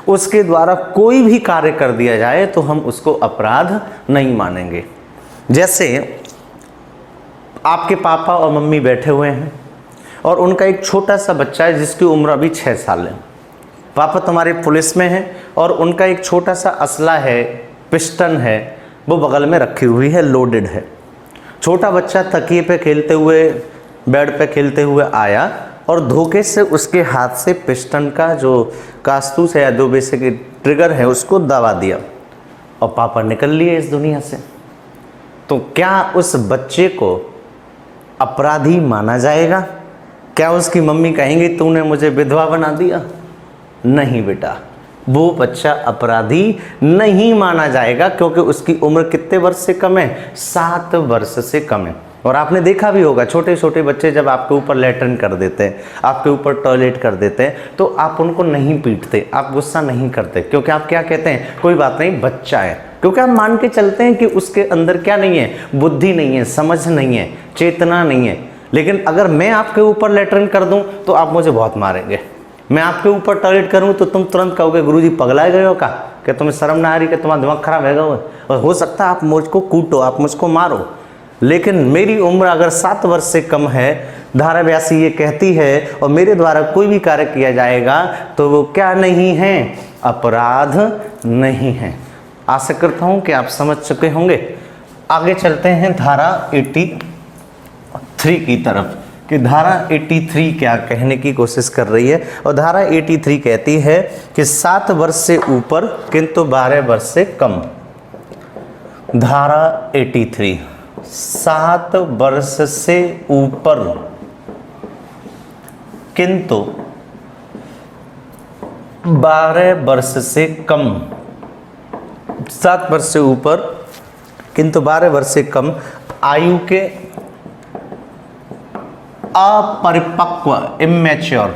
उसके द्वारा कोई भी कार्य कर दिया जाए तो हम उसको अपराध नहीं मानेंगे। जैसे आपके पापा और मम्मी बैठे हुए हैं और उनका एक छोटा सा बच्चा है जिसकी उम्र अभी 6 साल है। पापा तुम्हारे पुलिस में हैं और उनका एक छोटा सा असला है, पिस्टन है, वो बगल में रखी हुई है, लोडेड है। छोटा बच्चा तकिए पे खेलते हुए, बेड पे खेलते हुए आया और धोखे से उसके हाथ से पिस्टन का जो कास्तूस है या जो बेसिक ट्रिगर है उसको दबा दिया। और पापा निकल लिए इस दुनिया से, तो क्या उस बच्चे को अपराधी माना जाएगा? क्या उसकी मम्मी कहेंगी तूने मुझे विधवा बना दिया? नहीं बेटा, वो बच्चा अपराधी नहीं माना जाएगा, क्योंकि उसकी उम्र कितने वर्ष से कम है? 7 वर्ष से कम है। और आपने देखा भी होगा, छोटे छोटे बच्चे जब आपके ऊपर लैट्रिन कर देते हैं, आपके ऊपर टॉयलेट कर देते हैं, तो आप उनको नहीं पीटते, आप गुस्सा नहीं करते, क्योंकि आप क्या कहते हैं, कोई बात नहीं, बच्चा है। क्योंकि आप मान के चलते हैं कि उसके अंदर क्या नहीं है, बुद्धि नहीं है, समझ नहीं है, चेतना नहीं है। लेकिन अगर मैं आपके ऊपर लैट्रिन कर दूं तो आप मुझे बहुत मारेंगे। मैं आपके ऊपर टॉयलेट करूं तो तुम तुरंत कहोगे गुरुजी पगलाए गए हो का, कि तुम्हें शर्म ना आ रही, कि तुम्हारा दिमाग खराब है? और हो सकता है आप मुझको कूटो, आप मुझको मारो, लेकिन मेरी उम्र अगर 7 वर्ष से कम है, धारा 82 ये कहती है, और मेरे द्वारा कोई भी कार्य किया जाएगा तो वो क्या नहीं है, अपराध नहीं है। आशा करता हूं कि आप समझ चुके होंगे। आगे चलते हैं धारा 83 की तरफ, कि धारा 83 क्या कहने की कोशिश कर रही है। और धारा 83 कहती है कि 7 वर्ष से ऊपर किंतु 12 वर्ष से कम। धारा 83, 7 वर्ष से ऊपर किंतु 12 वर्ष से कम, 7 वर्ष से ऊपर किंतु 12 वर्ष से कम आयु के अपरिपक्व, इमैच्योर,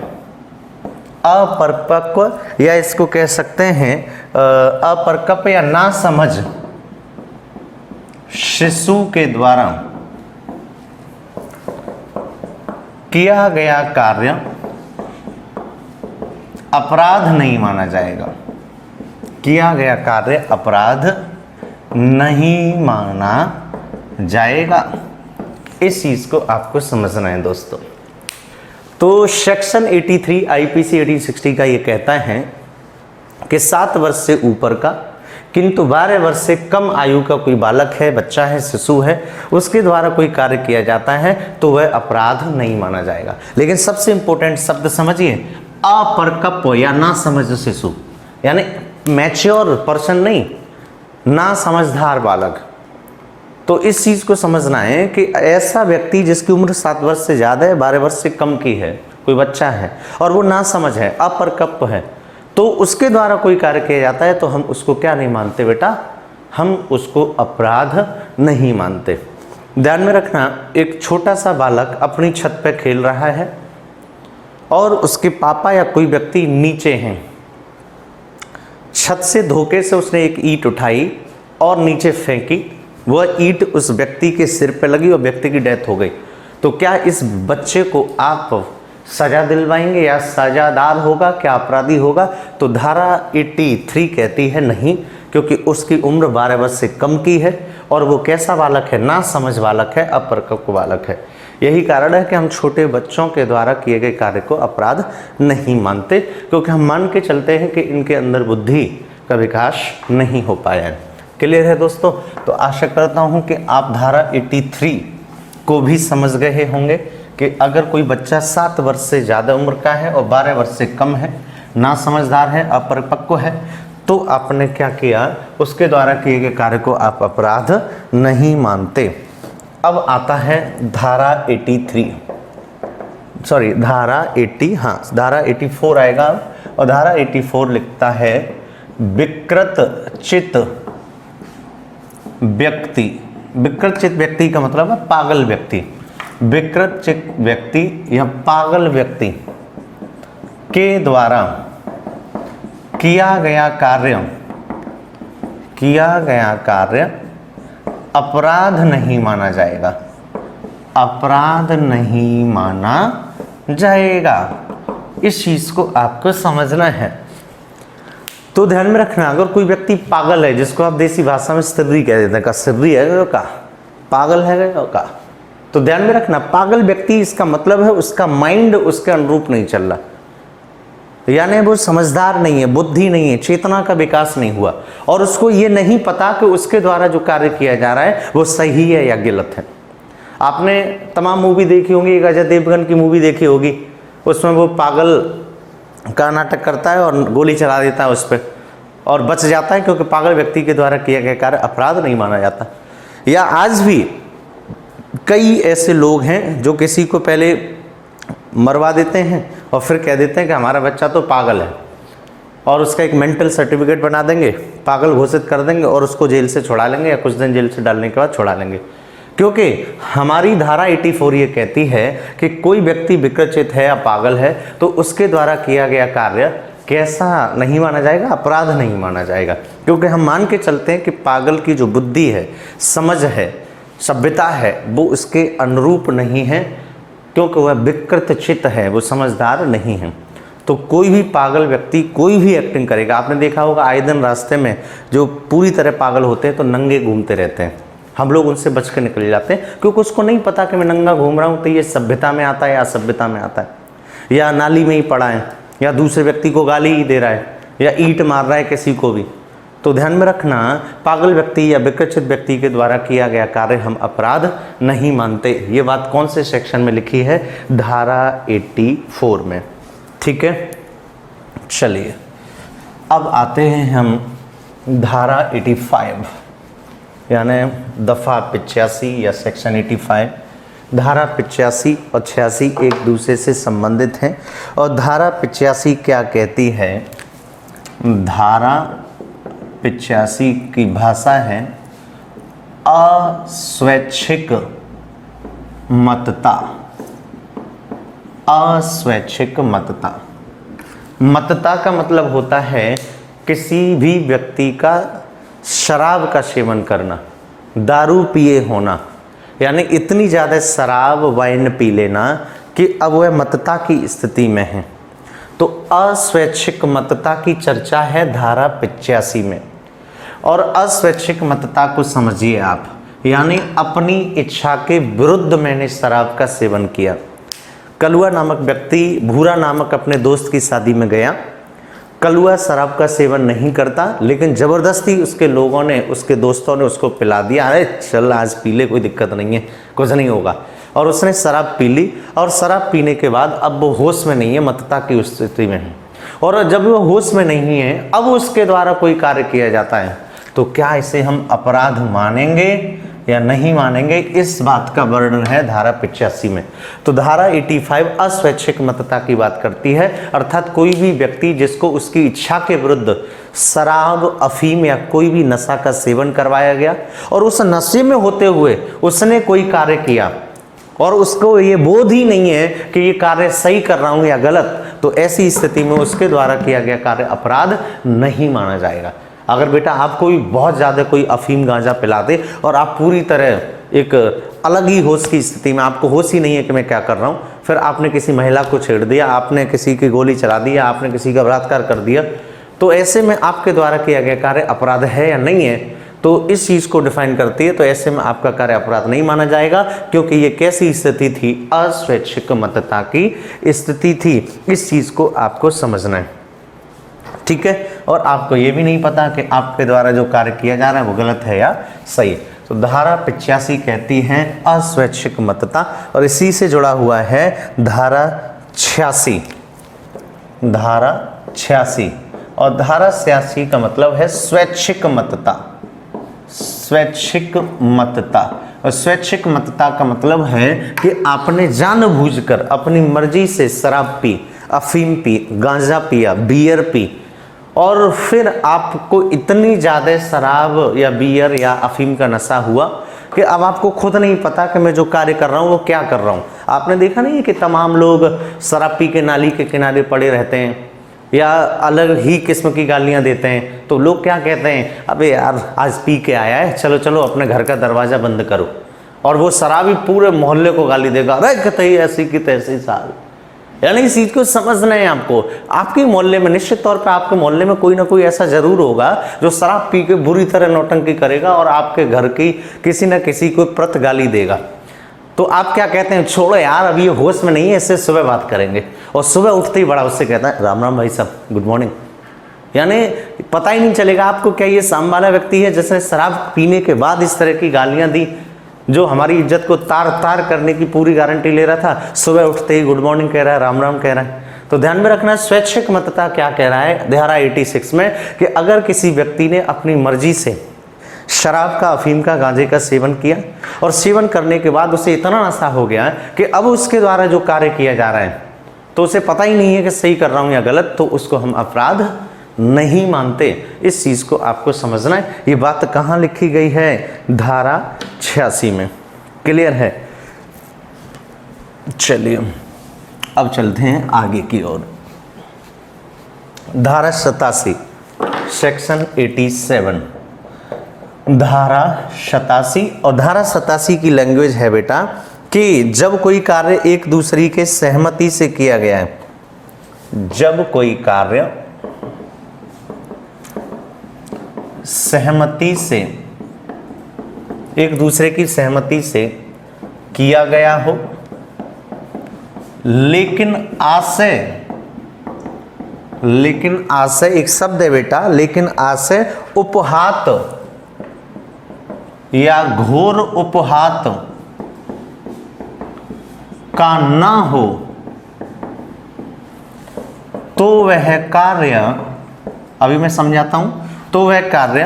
अपरिपक्व, या इसको कह सकते हैं अपरिपक्व या ना समझ शिशु के द्वारा किया गया कार्य अपराध नहीं माना जाएगा। किया गया कार्य अपराध नहीं माना जाएगा। इस चीज को आपको समझना है दोस्तों। तो सेक्शन 83 आईपीसी 1860 का ये कहता है कि 7 वर्ष से ऊपर का किंतु 12 वर्ष से कम आयु का कोई बालक है, बच्चा है, शिशु है, उसके द्वारा कोई कार्य किया जाता है तो वह अपराध नहीं माना जाएगा। लेकिन सबसे इंपॉर्टेंट शब्द समझिए, अपरिपक्व या ना समझ शिशु, यानी मैच्योर पर्सन नहीं, ना समझदार बालक। तो इस चीज को समझना है कि ऐसा व्यक्ति जिसकी उम्र 7 वर्ष से ज्यादा है, 12 वर्ष से कम की है, कोई बच्चा है और वो ना समझ है, अपरिपक्व है, तो उसके द्वारा कोई कार्य किया जाता है तो हम उसको क्या नहीं मानते बेटा, हम उसको अपराध नहीं मानते। ध्यान में रखना, एक छोटा सा बालक अपनी छत पर खेल रहा है और उसके पापा या कोई व्यक्ति नीचे हैं। छत से धोखे से उसने एक ईंट उठाई और नीचे फेंकी, वह ईंट उस व्यक्ति के सिर पे लगी और व्यक्ति की डेथ हो गई। तो क्या इस बच्चे को आप सजा दिलवाएंगे या सजादार होगा, क्या अपराधी होगा? तो धारा 83 कहती है नहीं, क्योंकि उसकी उम्र 12 वर्ष से कम की है और वो कैसा बालक है, ना समझ बालक है, अपरिपक्व बालक है। यही कारण है कि हम छोटे बच्चों के द्वारा किए गए कार्य को अपराध नहीं मानते, क्योंकि हम मान के चलते हैं कि इनके अंदर बुद्धि का विकास नहीं हो पाया है। क्लियर है दोस्तों? तो आशा करता हूं कि आप धारा 83 को भी समझ गए होंगे कि अगर कोई बच्चा 7 वर्ष से ज़्यादा उम्र का है और 12 वर्ष से कम है, ना समझदार है, अपरिपक्व है, तो आपने क्या किया, उसके द्वारा किए गए कार्य को आप अपराध नहीं मानते। अब आता है धारा 83, सॉरी धारा 80, हाँ धारा 84 आएगा। और धारा 84 लिखता है विकृत चित्त व्यक्ति। विकृत चित्त व्यक्ति का मतलब है पागल व्यक्ति। विकृत चित्त व्यक्ति या पागल व्यक्ति के द्वारा किया गया कार्य अपराध नहीं माना जाएगा। अपराध नहीं माना जाएगा। इस चीज को आपको समझना है। तो ध्यान में रखना, अगर कोई व्यक्ति पागल है, जिसको आप देसी भाषा में सिर्री कह देते हैं, का सिर्री है का पागल है का, तो ध्यान में रखना, पागल व्यक्ति इसका मतलब है उसका माइंड उसके अनुरूप नहीं चल रहा, यानी वो समझदार नहीं है, बुद्धि नहीं है, चेतना का विकास नहीं हुआ और उसको ये नहीं पता कि उसके द्वारा जो कार्य किया जा रहा है वो सही है या गलत है। आपने तमाम मूवी देखी होंगी, एक अजय देवगन की मूवी देखी होगी, उसमें वो पागल का नाटक करता है और गोली चला देता है उस पर, और बच जाता है, क्योंकि पागल व्यक्ति के द्वारा किया गया कार्य अपराध नहीं माना जाता। या आज भी कई ऐसे लोग हैं जो किसी को पहले मरवा देते हैं और फिर कह देते हैं कि हमारा बच्चा तो पागल है, और उसका एक मेंटल सर्टिफिकेट बना देंगे, पागल घोषित कर देंगे और उसको जेल से छुड़ा लेंगे या कुछ दिन जेल से डालने के बाद छुड़ा लेंगे। क्योंकि हमारी धारा 84 ये कहती है कि कोई व्यक्ति विकृत है या पागल है तो उसके द्वारा किया गया कार्य कैसा नहीं माना जाएगा, अपराध नहीं माना जाएगा। क्योंकि हम मान के चलते हैं कि पागल की जो बुद्धि है, समझ है, सभ्यता है, वो उसके अनुरूप नहीं है, क्योंकि वह विकृत चित्त है, वो समझदार नहीं है। तो कोई भी पागल व्यक्ति कोई भी एक्टिंग करेगा, आपने देखा होगा आए दिन रास्ते में जो पूरी तरह पागल होते हैं तो नंगे घूमते रहते हैं, हम लोग उनसे बच के निकल जाते हैं, क्योंकि उसको नहीं पता कि मैं नंगा घूम रहा हूँ तो ये सभ्यता में आता है या असभ्यता में आता है, या नाली में ही पड़ा है, या दूसरे व्यक्ति को गाली ही दे रहा है, या ईंट मार रहा है किसी को भी। तो ध्यान में रखना, पागल व्यक्ति या विकृत व्यक्ति के द्वारा किया गया कार्य हम अपराध नहीं मानते। ये बात कौन से सेक्शन में लिखी है? धारा 84 में। ठीक है, चलिए अब आते हैं हम धारा 85 यानी दफ़ा 85 या सेक्शन 85। धारा 85 और 86 एक दूसरे से संबंधित हैं। और धारा 85 क्या कहती है? धारा 85 की भाषा है अस्वैच्छिक मतता। अस्वैच्छिक मतता, मतता का मतलब होता है किसी भी व्यक्ति का शराब का सेवन करना, दारू पिए होना, यानी इतनी ज़्यादा शराब वाइन पी लेना कि अब वह मतता की स्थिति में है। तो अस्वैच्छिक मतता की चर्चा है धारा 85 में। और अस्वैच्छिक मतता को समझिए आप, यानी अपनी इच्छा के विरुद्ध मैंने शराब का सेवन किया। कलुआ नामक व्यक्ति भूरा नामक अपने दोस्त की शादी में गया। कलुआ शराब का सेवन नहीं करता, लेकिन ज़बरदस्ती उसके लोगों ने, उसके दोस्तों ने उसको पिला दिया। अरे चल आज पी ले, कोई दिक्कत नहीं है, कुछ नहीं होगा। और उसने शराब पी ली, और शराब पीने के बाद अब वो होश में नहीं है, मतता की स्थिति में है। और जब वो होश में नहीं है, अब उसके द्वारा कोई कार्य किया जाता है, तो क्या इसे हम अपराध मानेंगे या नहीं मानेंगे? इस बात का वर्णन है धारा 85 में। तो धारा 85 अस्वैच्छिक मतता की बात करती है, अर्थात कोई भी व्यक्ति जिसको उसकी इच्छा के विरुद्ध शराब, अफीम या कोई भी नशा का सेवन करवाया गया, और उस नशे में होते हुए उसने कोई कार्य किया और उसको ये बोध ही नहीं है कि ये कार्य सही कर रहा हूँ या गलत, तो ऐसी स्थिति में उसके द्वारा किया गया कार्य अपराध नहीं माना जाएगा। अगर बेटा आपको भी बहुत ज़्यादा कोई अफीम गांजा पिला दे और आप पूरी तरह एक अलग ही होश की स्थिति में, आपको होश ही नहीं है कि मैं क्या कर रहा हूँ, फिर आपने किसी महिला को छेड़ दिया, आपने किसी की गोली चला दी, आपने किसी का बलात्कार कर दिया, तो ऐसे में आपके द्वारा किया गया कार्य अपराध है या नहीं है? तो इस चीज़ को डिफाइन करती है। तो ऐसे में आपका कार्य अपराध नहीं माना जाएगा, क्योंकि ये कैसी स्थिति थी? अस्वैच्छिक मतता की स्थिति थी। इस चीज़ को आपको समझना है, ठीक है। और आपको ये भी नहीं पता कि आपके द्वारा जो कार्य किया जा रहा है वो गलत है या सही। तो धारा 85 कहती है अस्वैच्छिक मतता, और इसी से जुड़ा हुआ है धारा 86। धारा 86 और धारा 86 का मतलब है स्वैच्छिक मतता। स्वैच्छिक मतता, और स्वैच्छिक मतता का मतलब है कि आपने जानबूझकर अपनी मर्जी से शराब पी, अफीम पी, गांजा पिया, बियर पी, और फिर आपको इतनी ज़्यादा शराब या बियर या अफीम का नशा हुआ कि अब आपको खुद नहीं पता कि मैं जो कार्य कर रहा हूँ वो क्या कर रहा हूँ। आपने देखा नहीं है कि तमाम लोग शराब पी के नाली के किनारे पड़े रहते हैं या अलग ही किस्म की गालियाँ देते हैं, तो लोग क्या कहते हैं? अबे यार आज पी के आया है, चलो चलो अपने घर का दरवाज़ा बंद करो। और वो शराबी पूरे मोहल्ले को गाली देगा, अरे कतई ऐसी की तैसी साल। यानी इस चीज़ को समझना है आपको। आपके मोहल्ले में, निश्चित तौर पर आपके मोहल्ले में कोई ना कोई ऐसा जरूर होगा जो शराब पी के बुरी तरह नौटंकी करेगा और आपके घर की किसी न किसी को प्रत गाली देगा। तो आप क्या कहते हैं? छोड़ो यार, अभी ये होश में नहीं है, इससे सुबह बात करेंगे। और सुबह उठते ही बड़ा उससे कहता है राम राम भाई साहब, गुड मॉर्निंग। यानी पता ही नहीं चलेगा आपको क्या ये सामने वाला व्यक्ति है जिसने शराब पीने के बाद इस तरह की गालियां दी, जो हमारी इज्जत को तार तार करने की पूरी गारंटी ले रहा था, सुबह उठते ही गुड मॉर्निंग कह रहा है, राम राम कह रहा है। तो ध्यान में रखना स्वैच्छिक मतता क्या कह रहा है धारा 86 में कि अगर किसी व्यक्ति ने अपनी मर्जी से शराब का, अफीम का, गांजे का सेवन किया और सेवन करने के बाद उसे इतना नशा हो गया कि अब उसके द्वारा जो कार्य किया जा रहा है तो उसे पता ही नहीं है कि सही कर रहा हूं या गलत, तो उसको हम अपराध नहीं मानते। इस चीज को आपको समझना है। ये बात कहां लिखी गई है? धारा 86 में। क्लियर है? चलिए अब चलते हैं आगे की ओर। धारा 87 सेक्शन 87, धारा 87। और धारा 87 की लैंग्वेज है बेटा कि जब कोई कार्य एक दूसरे के सहमति से किया गया है, जब कोई कार्य सहमति से, एक दूसरे की सहमति से किया गया हो, लेकिन आशय एक शब्द है बेटा, लेकिन आशय उपहात या घोर उपहात का ना हो तो वह कार्य, अभी मैं समझाता हूं, तो वह कार्य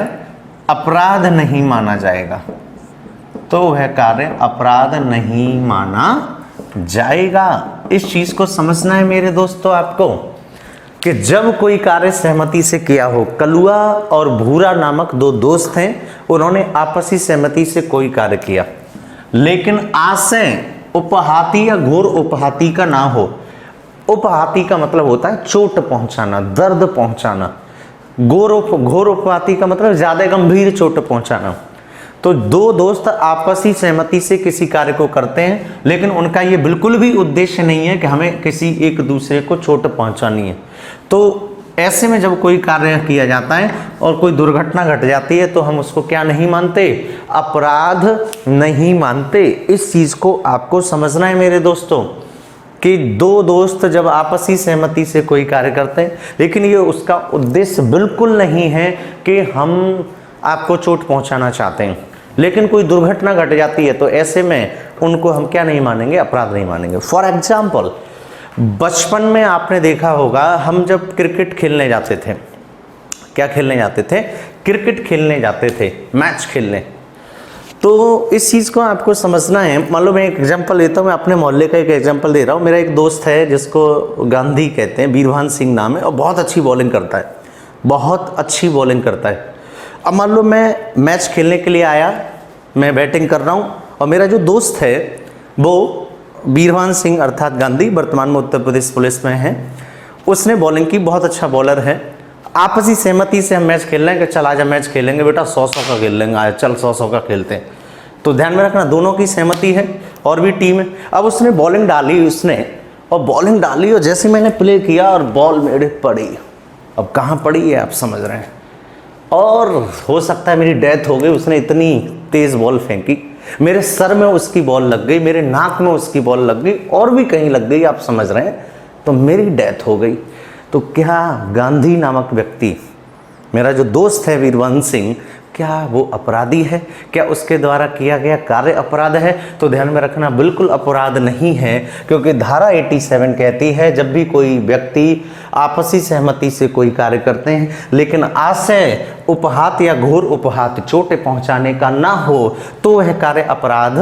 अपराध नहीं माना जाएगा, तो वह कार्य अपराध नहीं माना जाएगा। इस चीज को समझना है मेरे दोस्तों आपको कि जब कोई कार्य सहमति से किया हो, कलुआ और भूरा नामक दो दोस्त हैं, उन्होंने आपसी सहमति से कोई कार्य किया, लेकिन आशय उपहाती या घोर उपहाती का ना हो। उपहाती का मतलब होता है चोट पहुंचाना, दर्द पहुंचाना। घोर उपहाती का मतलब ज्यादा गंभीर चोट पहुंचाना। तो दो दोस्त आपसी सहमति से किसी कार्य को करते हैं, लेकिन उनका ये बिल्कुल भी उद्देश्य नहीं है कि हमें किसी एक दूसरे को चोट पहुंचानी है। तो ऐसे में जब कोई कार्य किया जाता है और कोई दुर्घटना घट जाती है तो हम उसको क्या नहीं मानते? अपराध नहीं मानते। इस चीज को आपको समझना है मेरे दोस्तों कि दो दोस्त जब आपसी सहमति से कोई कार्य करते हैं, लेकिन ये उसका उद्देश्य बिल्कुल नहीं है कि हम आपको चोट पहुंचाना चाहते हैं, लेकिन कोई दुर्घटना घट जाती है तो ऐसे में उनको हम क्या नहीं मानेंगे? अपराध नहीं मानेंगे। फॉर एग्जाम्पल, बचपन में आपने देखा होगा हम जब क्रिकेट खेलने जाते थे, क्या खेलने जाते थे? क्रिकेट खेलने जाते थे, मैच खेलने। तो इस चीज़ को आपको समझना है। मान लो मैं एक एग्जांपल लेता हूँ, मैं अपने मोहल्ले का एक एग्जांपल दे रहा हूँ। मेरा एक दोस्त है जिसको गांधी कहते हैं, वीरभान सिंह नाम है, और बहुत अच्छी बॉलिंग करता है, बहुत अच्छी बॉलिंग करता है। अब मान लो मैं मैच खेलने के लिए आया, मैं बैटिंग कर रहा हूँ, और मेरा जो दोस्त है वो वीरभान सिंह अर्थात गांधी, वर्तमान में उत्तर प्रदेश पुलिस में है, उसने बॉलिंग की, बहुत अच्छा बॉलर है। आपसी सहमति से हम मैच खेल रहे हैं कि चल आजा मैच खेलेंगे बेटा, 100-100 का खेल लेंगे, आया चल 100-100 का खेलते हैं। तो ध्यान में रखना दोनों की सहमति है और भी टीम है। अब उसने बॉलिंग डाली, और जैसे मैंने प्ले किया और बॉल मेरे पड़ी। अब कहाँ पड़ी है आप समझ रहे हैं, और हो सकता है मेरी डेथ हो गई। उसने इतनी तेज बॉल फेंकी, मेरे सर में उसकी बॉल लग गई, मेरे नाक में उसकी बॉल लग गई, और भी कहीं लग गई, आप समझ रहे हैं, तो मेरी डेथ हो गई। तो क्या गांधी नामक व्यक्ति, मेरा जो दोस्त है वीरभान सिंह, क्या वो अपराधी है? क्या उसके द्वारा किया गया कार्य अपराध है? तो ध्यान में रखना बिल्कुल अपराध नहीं है, क्योंकि धारा 87 कहती है जब भी कोई व्यक्ति आपसी सहमति से कोई कार्य करते हैं, लेकिन आशय उपहात या घोर उपहात, चोट पहुंचाने का ना हो, तो वह कार्य अपराध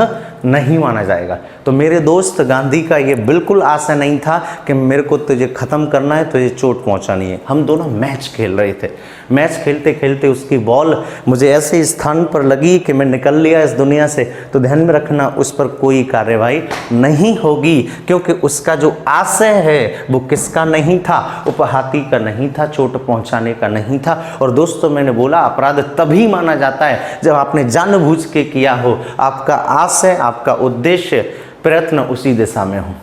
नहीं माना जाएगा। तो मेरे दोस्त गांधी का ये बिल्कुल आशय नहीं था कि मेरे को तुझे खत्म करना है, तुझे चोट पहुंचानी है। हम दोनों मैच खेल रहे थे, मैच खेलते खेलते उसकी बॉल मुझे ऐसे स्थान पर लगी कि मैं निकल लिया इस दुनिया से। तो ध्यान में रखना उस पर कोई कार्रवाई नहीं होगी, क्योंकि उसका जो आशय है वो किसका नहीं था? उपहाती का नहीं था, चोट पहुंचाने का नहीं था। और दोस्तों मैंने बोला अपराध तभी माना जाता है जब आपने जानबूझ के किया हो, आपका आशय, आपका उद्देश्य, प्रयत्न उसी दिशा में हो।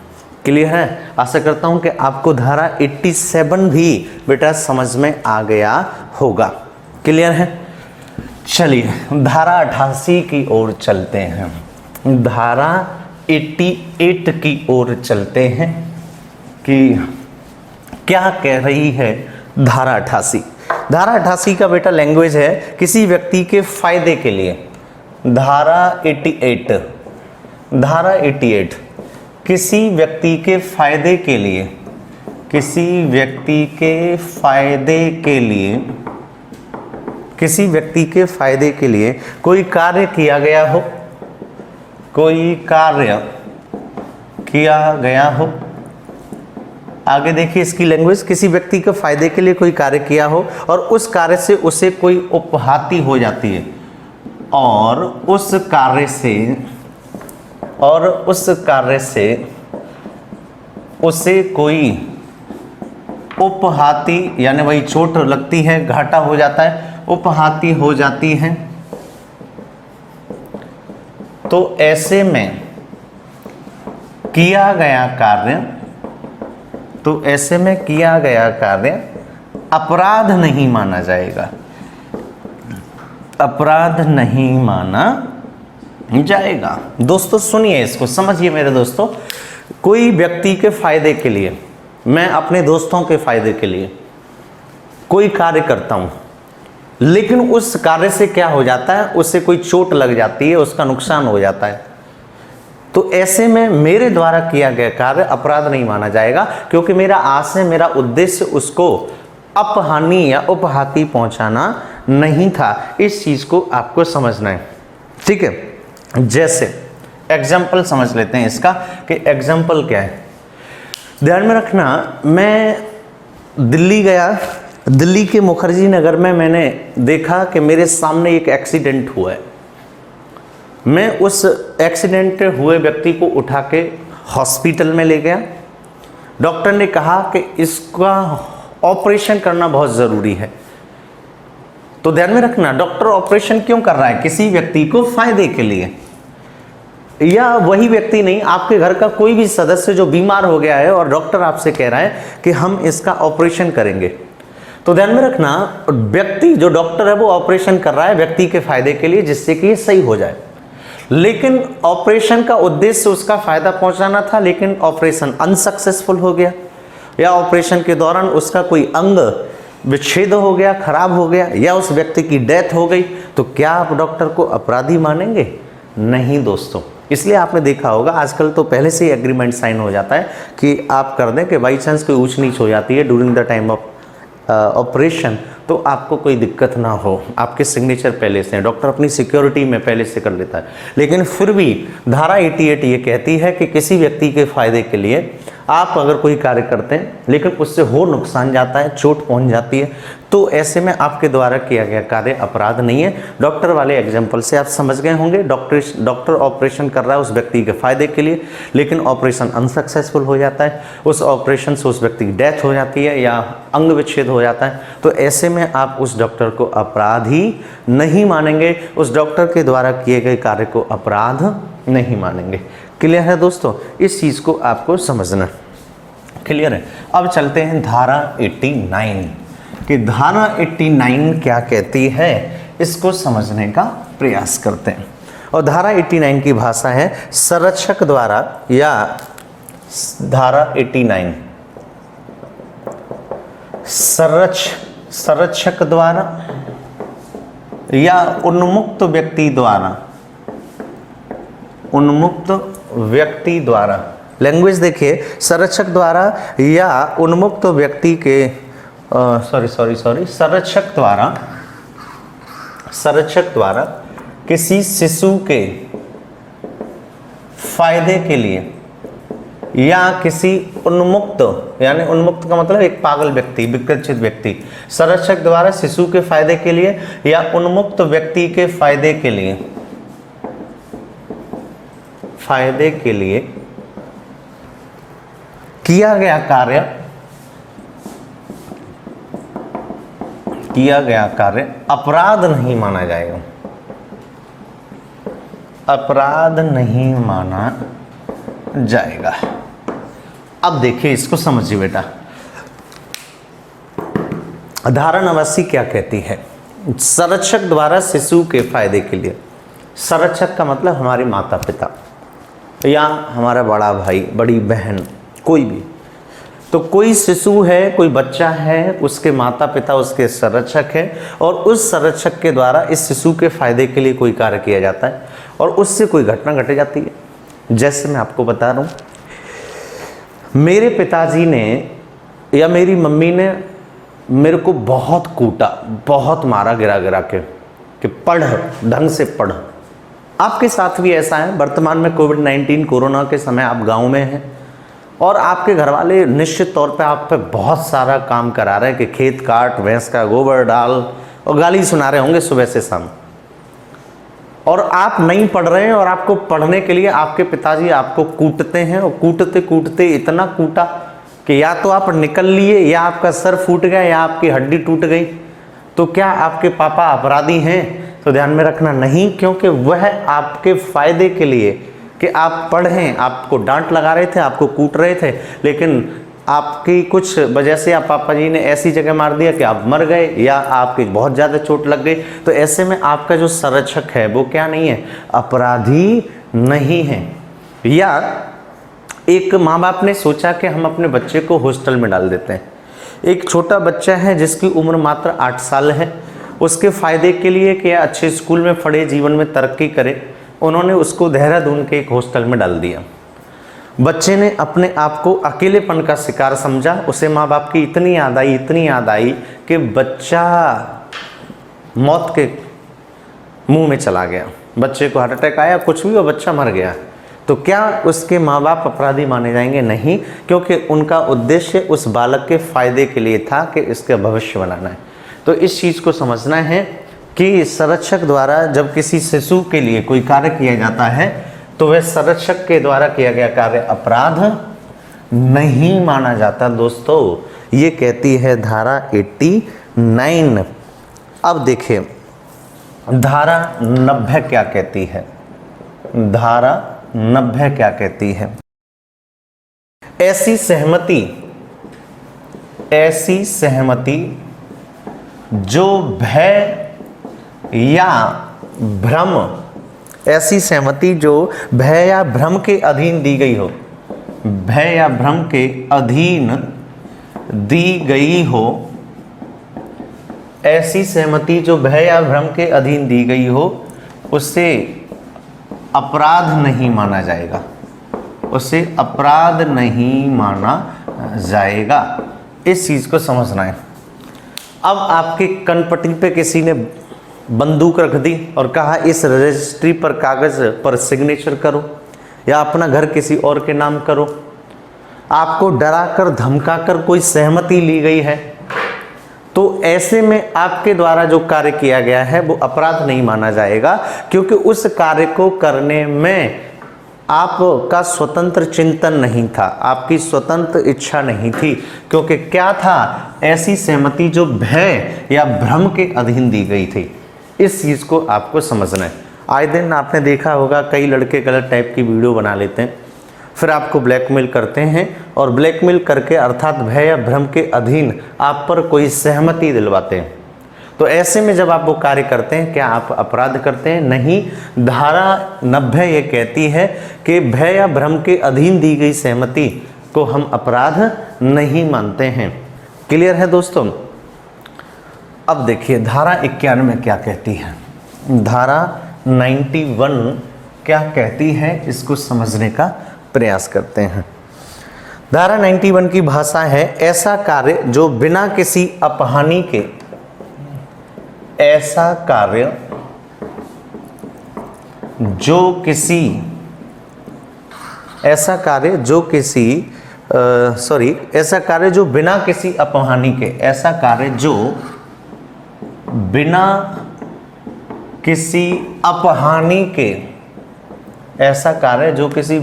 क्लियर है? आशा करता हूं कि आपको धारा 87 भी बेटा समझ में आ गया होगा। क्लियर है? चलिए धारा 88 की ओर चलते हैं। धारा 88 की ओर चलते हैं कि क्या कह रही है धारा 88। धारा 88 का बेटा लैंग्वेज है किसी व्यक्ति के फायदे के लिए। धारा 88 किसी व्यक्ति के फायदे के लिए किसी व्यक्ति के फायदे के लिए, किसी व्यक्ति के फायदे के लिए कोई कार्य किया गया हो, कोई कार्य किया गया हो। आगे देखिए इसकी लैंग्वेज, किसी व्यक्ति के फायदे के लिए कोई कार्य किया हो और उस कार्य से उसे कोई उपहाति हो जाती है, और उस कार्य से उसे कोई उपहाति यानी वही चोट लगती है, घाटा हो जाता है, उपहाति हो जाती है, तो ऐसे में किया गया कार्य अपराध नहीं माना जाएगा, अपराध नहीं माना जाएगा। दोस्तों सुनिए, इसको समझिए मेरे दोस्तों। कोई व्यक्ति के फायदे के लिए, मैं अपने दोस्तों के फायदे के लिए कोई कार्य करता हूं, लेकिन उस कार्य से क्या हो जाता है, उससे कोई चोट लग जाती है, उसका नुकसान हो जाता है, तो ऐसे में मेरे द्वारा किया गया कार्य अपराध नहीं माना जाएगा, क्योंकि मेरा आशय, मेरा उद्देश्य उसको अपहानि या उपहाति पहुंचाना नहीं था। इस चीज को आपको समझना है, ठीक है। जैसे एग्जाम्पल समझ लेते हैं इसका कि एग्जाम्पल क्या है। ध्यान में रखना, मैं दिल्ली गया, दिल्ली के मुखर्जी नगर में मैंने देखा कि मेरे सामने एक एक्सीडेंट हुआ है। मैं उस एक्सीडेंट हुए व्यक्ति को उठा के हॉस्पिटल में ले गया। डॉक्टर ने कहा कि इसका ऑपरेशन करना बहुत ज़रूरी है। तो ध्यान में रखना, डॉक्टर ऑपरेशन क्यों कर रहा है? किसी व्यक्ति को फायदे के लिए, या वही व्यक्ति नहीं, आपके घर का कोई भी सदस्य जो बीमार हो गया है और डॉक्टर आपसे कह रहा है कि हम इसका ऑपरेशन करेंगे, तो ध्यान में रखना, व्यक्ति जो डॉक्टर है वो ऑपरेशन कर रहा है व्यक्ति के फायदे के लिए, जिससे कि ये सही हो जाए। लेकिन ऑपरेशन का उद्देश्य उसका फायदा पहुंचाना था, लेकिन ऑपरेशन अनसक्सेसफुल हो गया, या ऑपरेशन के दौरान उसका कोई अंग विच्छेद हो गया, खराब हो गया, या उस व्यक्ति की डेथ हो गई, तो क्या आप डॉक्टर को अपराधी मानेंगे? नहीं दोस्तों। इसलिए आपने देखा होगा आजकल तो पहले से ही एग्रीमेंट साइन हो जाता है कि आप कर दें कि बाई चांस कोई ऊंच नीच हो जाती है during the time of operation, तो आपको कोई दिक्कत ना हो, आपके सिग्नेचर पहले से, डॉक्टर अपनी सिक्योरिटी में पहले से कर लेता है। लेकिन फिर भी धारा 88 ये कहती है कि किसी व्यक्ति के फायदे के लिए आप अगर कोई कार्य करते हैं लेकिन उससे हो नुकसान जाता है, चोट पहुंच जाती है, तो ऐसे में आपके द्वारा किया गया कार्य अपराध नहीं है। डॉक्टर वाले एग्जाम्पल से आप समझ गए होंगे, डॉक्टर ऑपरेशन कर रहा है उस व्यक्ति के फायदे के लिए, लेकिन ऑपरेशन अनसक्सेसफुल हो जाता है, उस ऑपरेशन से उस व्यक्ति की डेथ हो जाती है या अंग विच्छेद हो जाता है, तो ऐसे में आप उस डॉक्टर को अपराधी नहीं मानेंगे, उस डॉक्टर के द्वारा किए गए कार्य को अपराध नहीं मानेंगे। क्लियर है दोस्तों? इस चीज़ को आपको समझना क्लियर है। अब चलते हैं धारा 89 कि धारा 89 क्या कहती है, इसको समझने का प्रयास करते हैं। और धारा 89 की भाषा है संरक्षक द्वारा, या धारा 89 संरक्षक द्वारा या उन्मुक्त व्यक्ति द्वारा, लैंग्वेज देखिए, संरक्षक द्वारा या उन्मुक्त व्यक्ति के संरक्षक द्वारा किसी शिशु के फायदे के लिए या किसी उन्मुक्त, यानी उन्मुक्त का मतलब एक पागल व्यक्ति, विकृत व्यक्ति, संरक्षक द्वारा शिशु के फायदे के लिए या उन्मुक्त व्यक्ति के फायदे के लिए किया गया कार्य अपराध नहीं माना जाएगा, अपराध नहीं माना जाएगा। अब देखिए, इसको समझिए बेटा। धारा 89 क्या कहती है? संरक्षक द्वारा शिशु के फायदे के लिए, संरक्षक का मतलब हमारे माता पिता या हमारा बड़ा भाई, बड़ी बहन, कोई भी, तो कोई शिशु है, कोई बच्चा है, उसके माता पिता उसके संरक्षक हैं, और उस संरक्षक के द्वारा इस शिशु के फायदे के लिए कोई कार्य किया जाता है और उससे कोई घटना घट जाती है। जैसे मैं आपको बता रहा हूँ, मेरे पिताजी ने या मेरी मम्मी ने मेरे को बहुत कूटा, बहुत मारा गिरा गिरा के कि पढ़, ढंग से पढ़। आपके साथ भी ऐसा है? वर्तमान में कोविड-19 कोरोना के समय आप गांव में हैं और आपके घर वाले निश्चित तौर पे आप पे बहुत सारा काम करा रहे हैं कि खेत काट, भैंस का गोबर डाल, और गाली सुना रहे होंगे सुबह से शाम, और आप नहीं पढ़ रहे हैं और आपको पढ़ने के लिए आपके पिताजी आपको कूटते हैं, और कूटते कूटते इतना कूटा कि या तो आप निकल लिए, या आपका सर फूट गया, या आपकी हड्डी टूट गई। तो क्या आपके पापा अपराधी हैं? तो ध्यान में रखना, नहीं, क्योंकि वह आपके फायदे के लिए कि आप पढ़ें, आपको डांट लगा रहे थे, आपको कूट रहे थे, लेकिन आपकी कुछ वजह से आप पापा जी ने ऐसी जगह मार दिया कि आप मर गए, या आपकी बहुत ज़्यादा चोट लग गई। तो ऐसे में आपका जो संरक्षक है वो क्या नहीं है? अपराधी नहीं है। या एक माँ बाप ने सोचा कि हम अपने बच्चे को हॉस्टल में डाल देते हैं। एक छोटा बच्चा है जिसकी उम्र मात्र 8 साल है, उसके फ़ायदे के लिए कि अच्छे स्कूल में पढ़े, जीवन में तरक्की करे, उन्होंने उसको देहरादून के एक हॉस्टल में डाल दिया। बच्चे ने अपने आप को अकेलेपन का शिकार समझा, उसे माँ बाप की इतनी याद आई कि बच्चा मौत के मुंह में चला गया। बच्चे को हार्ट अटैक आया, कुछ भी, और बच्चा मर गया। तो क्या उसके माँ बाप अपराधी माने जाएंगे? नहीं, क्योंकि उनका उद्देश्य उस बालक के फायदे के लिए था कि इसका भविष्य बनाना है। तो इस चीज़ को समझना है कि संरक्षक द्वारा जब किसी शिशु के लिए कोई कार्य किया जाता है तो वह संरक्षक के द्वारा किया गया कार्य अपराध नहीं माना जाता। दोस्तों, ये कहती है धारा 89। अब देखिए धारा 90 क्या कहती है। धारा 90 क्या कहती है? ऐसी सहमति जो भय या भ्रम, ऐसी सहमति जो भय या भ्रम के अधीन दी गई हो, भय या भ्रम के अधीन दी गई हो, ऐसी सहमति जो भय या भ्रम के अधीन दी गई हो, उससे अपराध नहीं माना जाएगा, उसे अपराध नहीं माना जाएगा। इस चीज़ को समझना है। अब आपके कनपट्टी पे किसी ने बंदूक रख दी और कहा इस रजिस्ट्री पर कागज़ पर सिग्नेचर करो या अपना घर किसी और के नाम करो, आपको डरा कर धमका कर कोई सहमति ली गई है, तो ऐसे में आपके द्वारा जो कार्य किया गया है वो अपराध नहीं माना जाएगा, क्योंकि उस कार्य को करने में आपका स्वतंत्र चिंतन नहीं था, आपकी स्वतंत्र इच्छा नहीं थी। क्योंकि क्या था? ऐसी सहमति जो भय या भ्रम के अधीन दी गई थी। इस चीज़ को आपको समझना है। आए दिन आपने देखा होगा कई लड़के गलत टाइप की वीडियो बना लेते हैं, फिर आपको ब्लैकमेल करते हैं और ब्लैकमेल करके अर्थात भय या भ्रम के अधीन आप पर कोई सहमति दिलवाते हैं। तो ऐसे में जब आप वो कार्य करते हैं, क्या आप अपराध करते हैं? नहीं। धारा 90 ये कहती है कि भय या भ्रम के अधीन दी गई सहमति को हम अपराध नहीं मानते हैं। क्लियर है दोस्तों? अब देखिए धारा 91 क्या कहती है। धारा 91 क्या कहती है, इसको समझने का प्रयास करते हैं। धारा 91 की भाषा है, ऐसा कार्य जो बिना किसी अपहानि के, ऐसा कार्य जो किसी, ऐसा कार्य जो किसी ऐसा कार्य जो बिना किसी अपहानि के, ऐसा कार्य जो बिना किसी अपहानि के, ऐसा कार्य जो किसी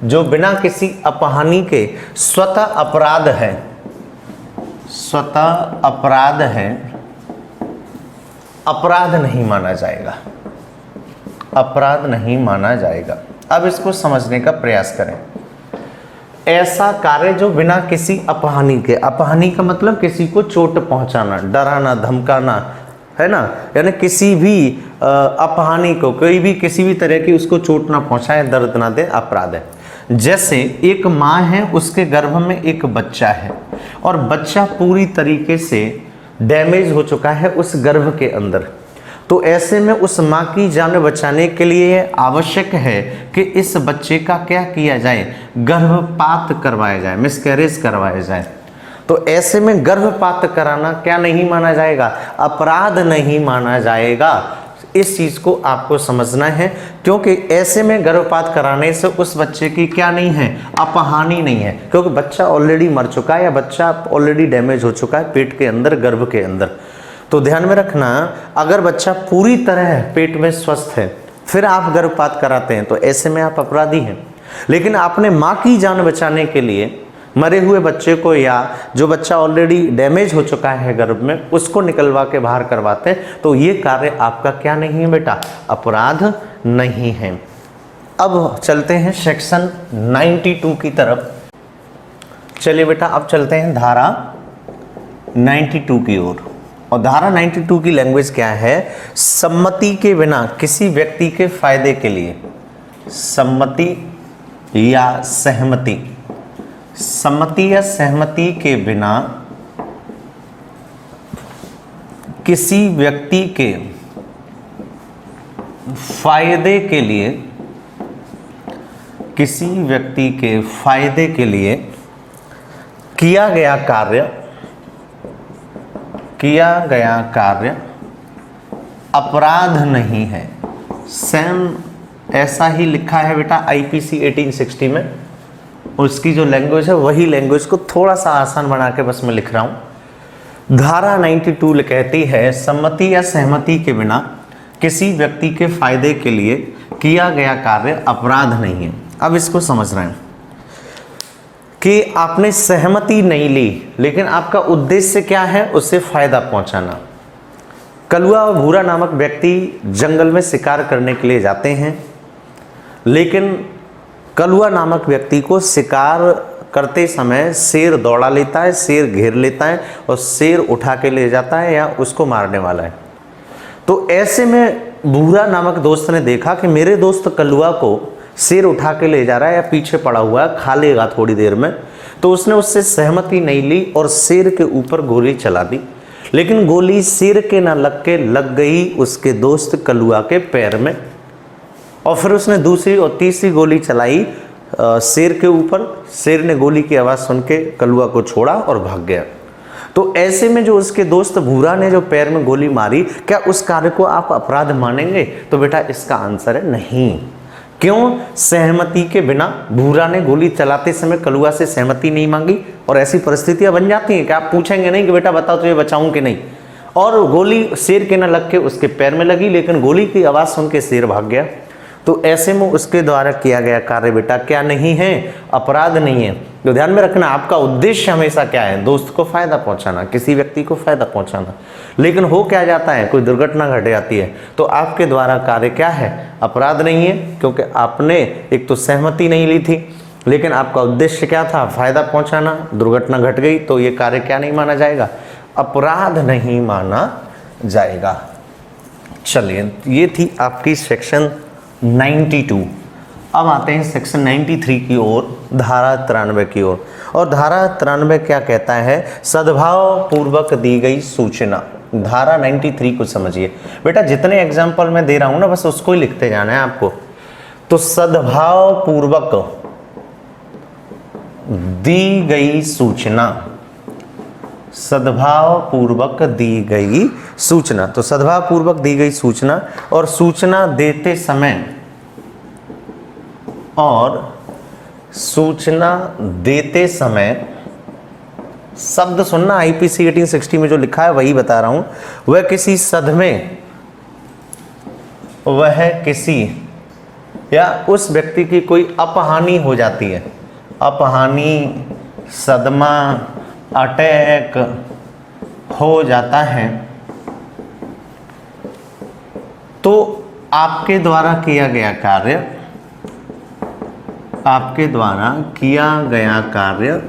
जो बिना किसी अपहानि के स्वतः अपराध है, स्वतः अपराध है, अपराध नहीं माना जाएगा, अपराध नहीं माना जाएगा। अब इसको समझने का प्रयास करें। ऐसा कार्य जो बिना किसी अपहानि के, अपहानि का मतलब किसी को चोट पहुंचाना, डराना, धमकाना, है ना, यानी किसी भी अपहानि को, कोई भी किसी भी तरह की उसको चोट ना पहुंचाए, दर्द ना दे, अपराध है। जैसे एक माँ है, उसके गर्भ में एक बच्चा है और बच्चा पूरी तरीके से डैमेज हो चुका है उस गर्भ के अंदर, तो ऐसे में उस माँ की जान बचाने के लिए आवश्यक है कि इस बच्चे का क्या किया जाए, गर्भपात करवाया जाए, मिसकैरेज करवाया जाए। तो ऐसे में गर्भपात कराना क्या नहीं माना जाएगा, अपराध नहीं माना जाएगा। इस चीज को आपको समझना है, क्योंकि ऐसे में गर्भपात कराने से उस बच्चे की क्या नहीं है, अपहानि नहीं है, क्योंकि बच्चा ऑलरेडी मर चुका है या बच्चा ऑलरेडी डैमेज हो चुका है पेट के अंदर, गर्भ के अंदर। तो ध्यान में रखना, अगर बच्चा पूरी तरह पेट में स्वस्थ है फिर आप गर्भपात कराते हैं तो ऐसे में आप अपराधी हैं। लेकिन आपने माँ की जान बचाने के लिए मरे हुए बच्चे को या जो बच्चा ऑलरेडी डैमेज हो चुका है गर्भ में उसको निकलवा के बाहर करवाते हैं, तो ये कार्य आपका क्या नहीं है बेटा, अपराध नहीं है। अब चलते हैं सेक्शन 92 की तरफ। चलिए बेटा अब चलते हैं धारा 92 की ओर। और धारा 92 की लैंग्वेज क्या है, सम्मति के बिना किसी व्यक्ति के फायदे के लिए, सम्मति या सहमति, सम्मति या सहमति के बिना किसी व्यक्ति के फायदे के लिए, किसी व्यक्ति के फायदे के लिए किया गया कार्य अपराध नहीं है। सेम ऐसा ही लिखा है बेटा आईपीसी 1860 में, उसकी जो लैंग्वेज है वही लैंग्वेज को थोड़ा सा आसान बना के बस मैं लिख रहा हूं। धारा 92 कहती है सम्मति या सहमति के बिना किसी व्यक्ति के फायदे के लिए किया गया कार्य अपराध नहीं है। अब इसको समझ रहे हैं कि आपने सहमति नहीं ली, लेकिन आपका उद्देश्य क्या है, उससे फायदा पहुंचाना। कलुआ और भूरा नामक व्यक्ति जंगल में शिकार करने के लिए जाते हैं, लेकिन कलुआ नामक व्यक्ति को शिकार करते समय शेर दौड़ा लेता है, शेर घेर लेता है और शेर उठा के ले जाता है या उसको मारने वाला है। तो ऐसे में भूरा नामक दोस्त ने देखा कि मेरे दोस्त कलुआ को शेर उठा के ले जा रहा है या पीछे पड़ा हुआ है, खा लेगा थोड़ी देर में। तो उसने उससे सहमति नहीं ली और शेर के ऊपर गोली चला दी, लेकिन गोली शेर के ना लग गई उसके दोस्त कलुआ के पैर में। और फिर उसने दूसरी और तीसरी गोली चलाई शेर के ऊपर। शेर ने गोली की आवाज़ सुन के कलुआ को छोड़ा और भाग गया। तो ऐसे में जो उसके दोस्त भूरा ने जो पैर में गोली मारी, क्या उस कार्य को आप अपराध मानेंगे? तो बेटा इसका आंसर है नहीं। क्यों? सहमति के बिना भूरा ने गोली चलाते समय कलुआ से सहमति नहीं मांगी, और ऐसी परिस्थितियां बन जाती हैं कि आप पूछेंगे नहीं कि बेटा बताओ तुझे बचाऊं कि नहीं, और गोली शेर के न लग के उसके पैर में लगी, लेकिन गोली की आवाज़ सुन के शेर भाग गया। तो ऐसे में उसके द्वारा किया गया कार्य बेटा क्या नहीं है, अपराध नहीं है। तो ध्यान में रखना, आपका उद्देश्य हमेशा क्या है, दोस्त को फायदा पहुंचाना, किसी व्यक्ति को फायदा पहुंचाना। लेकिन हो क्या जाता है, कोई दुर्घटना घट जाती है तो आपके द्वारा कार्य क्या है, अपराध नहीं है, क्योंकि आपने एक तो सहमति नहीं ली थी, लेकिन आपका उद्देश्य क्या था, फायदा पहुंचाना। दुर्घटना घट गई तो ये कार्य क्या नहीं माना जाएगा, अपराध नहीं माना जाएगा। चलिए, ये थी आपकी सेक्शन 92। अब आते हैं सेक्शन 93 की ओर, धारा 93 की ओर। और धारा 93 क्या कहता है, सद्भाव पूर्वक दी गई सूचना। धारा 93 को समझिए बेटा, जितने एग्जाम्पल मैं दे रहा हूं ना बस उसको ही लिखते जाना है आपको। तो सद्भाव पूर्वक दी गई सूचना, सद्भाव पूर्वक दी गई सूचना। तो सद्भाव पूर्वक दी गई सूचना, और सूचना देते समय, और सूचना देते समय, शब्द सुनना, आईपीसी 1860 में जो लिखा है वही बता रहा हूं। वह किसी सदमे, वह किसी या उस व्यक्ति की कोई अपहानि हो जाती है, अपहानि, सदमा, अटैक हो जाता है, तो आपके द्वारा किया गया कार्य, आपके द्वारा किया गया कार्य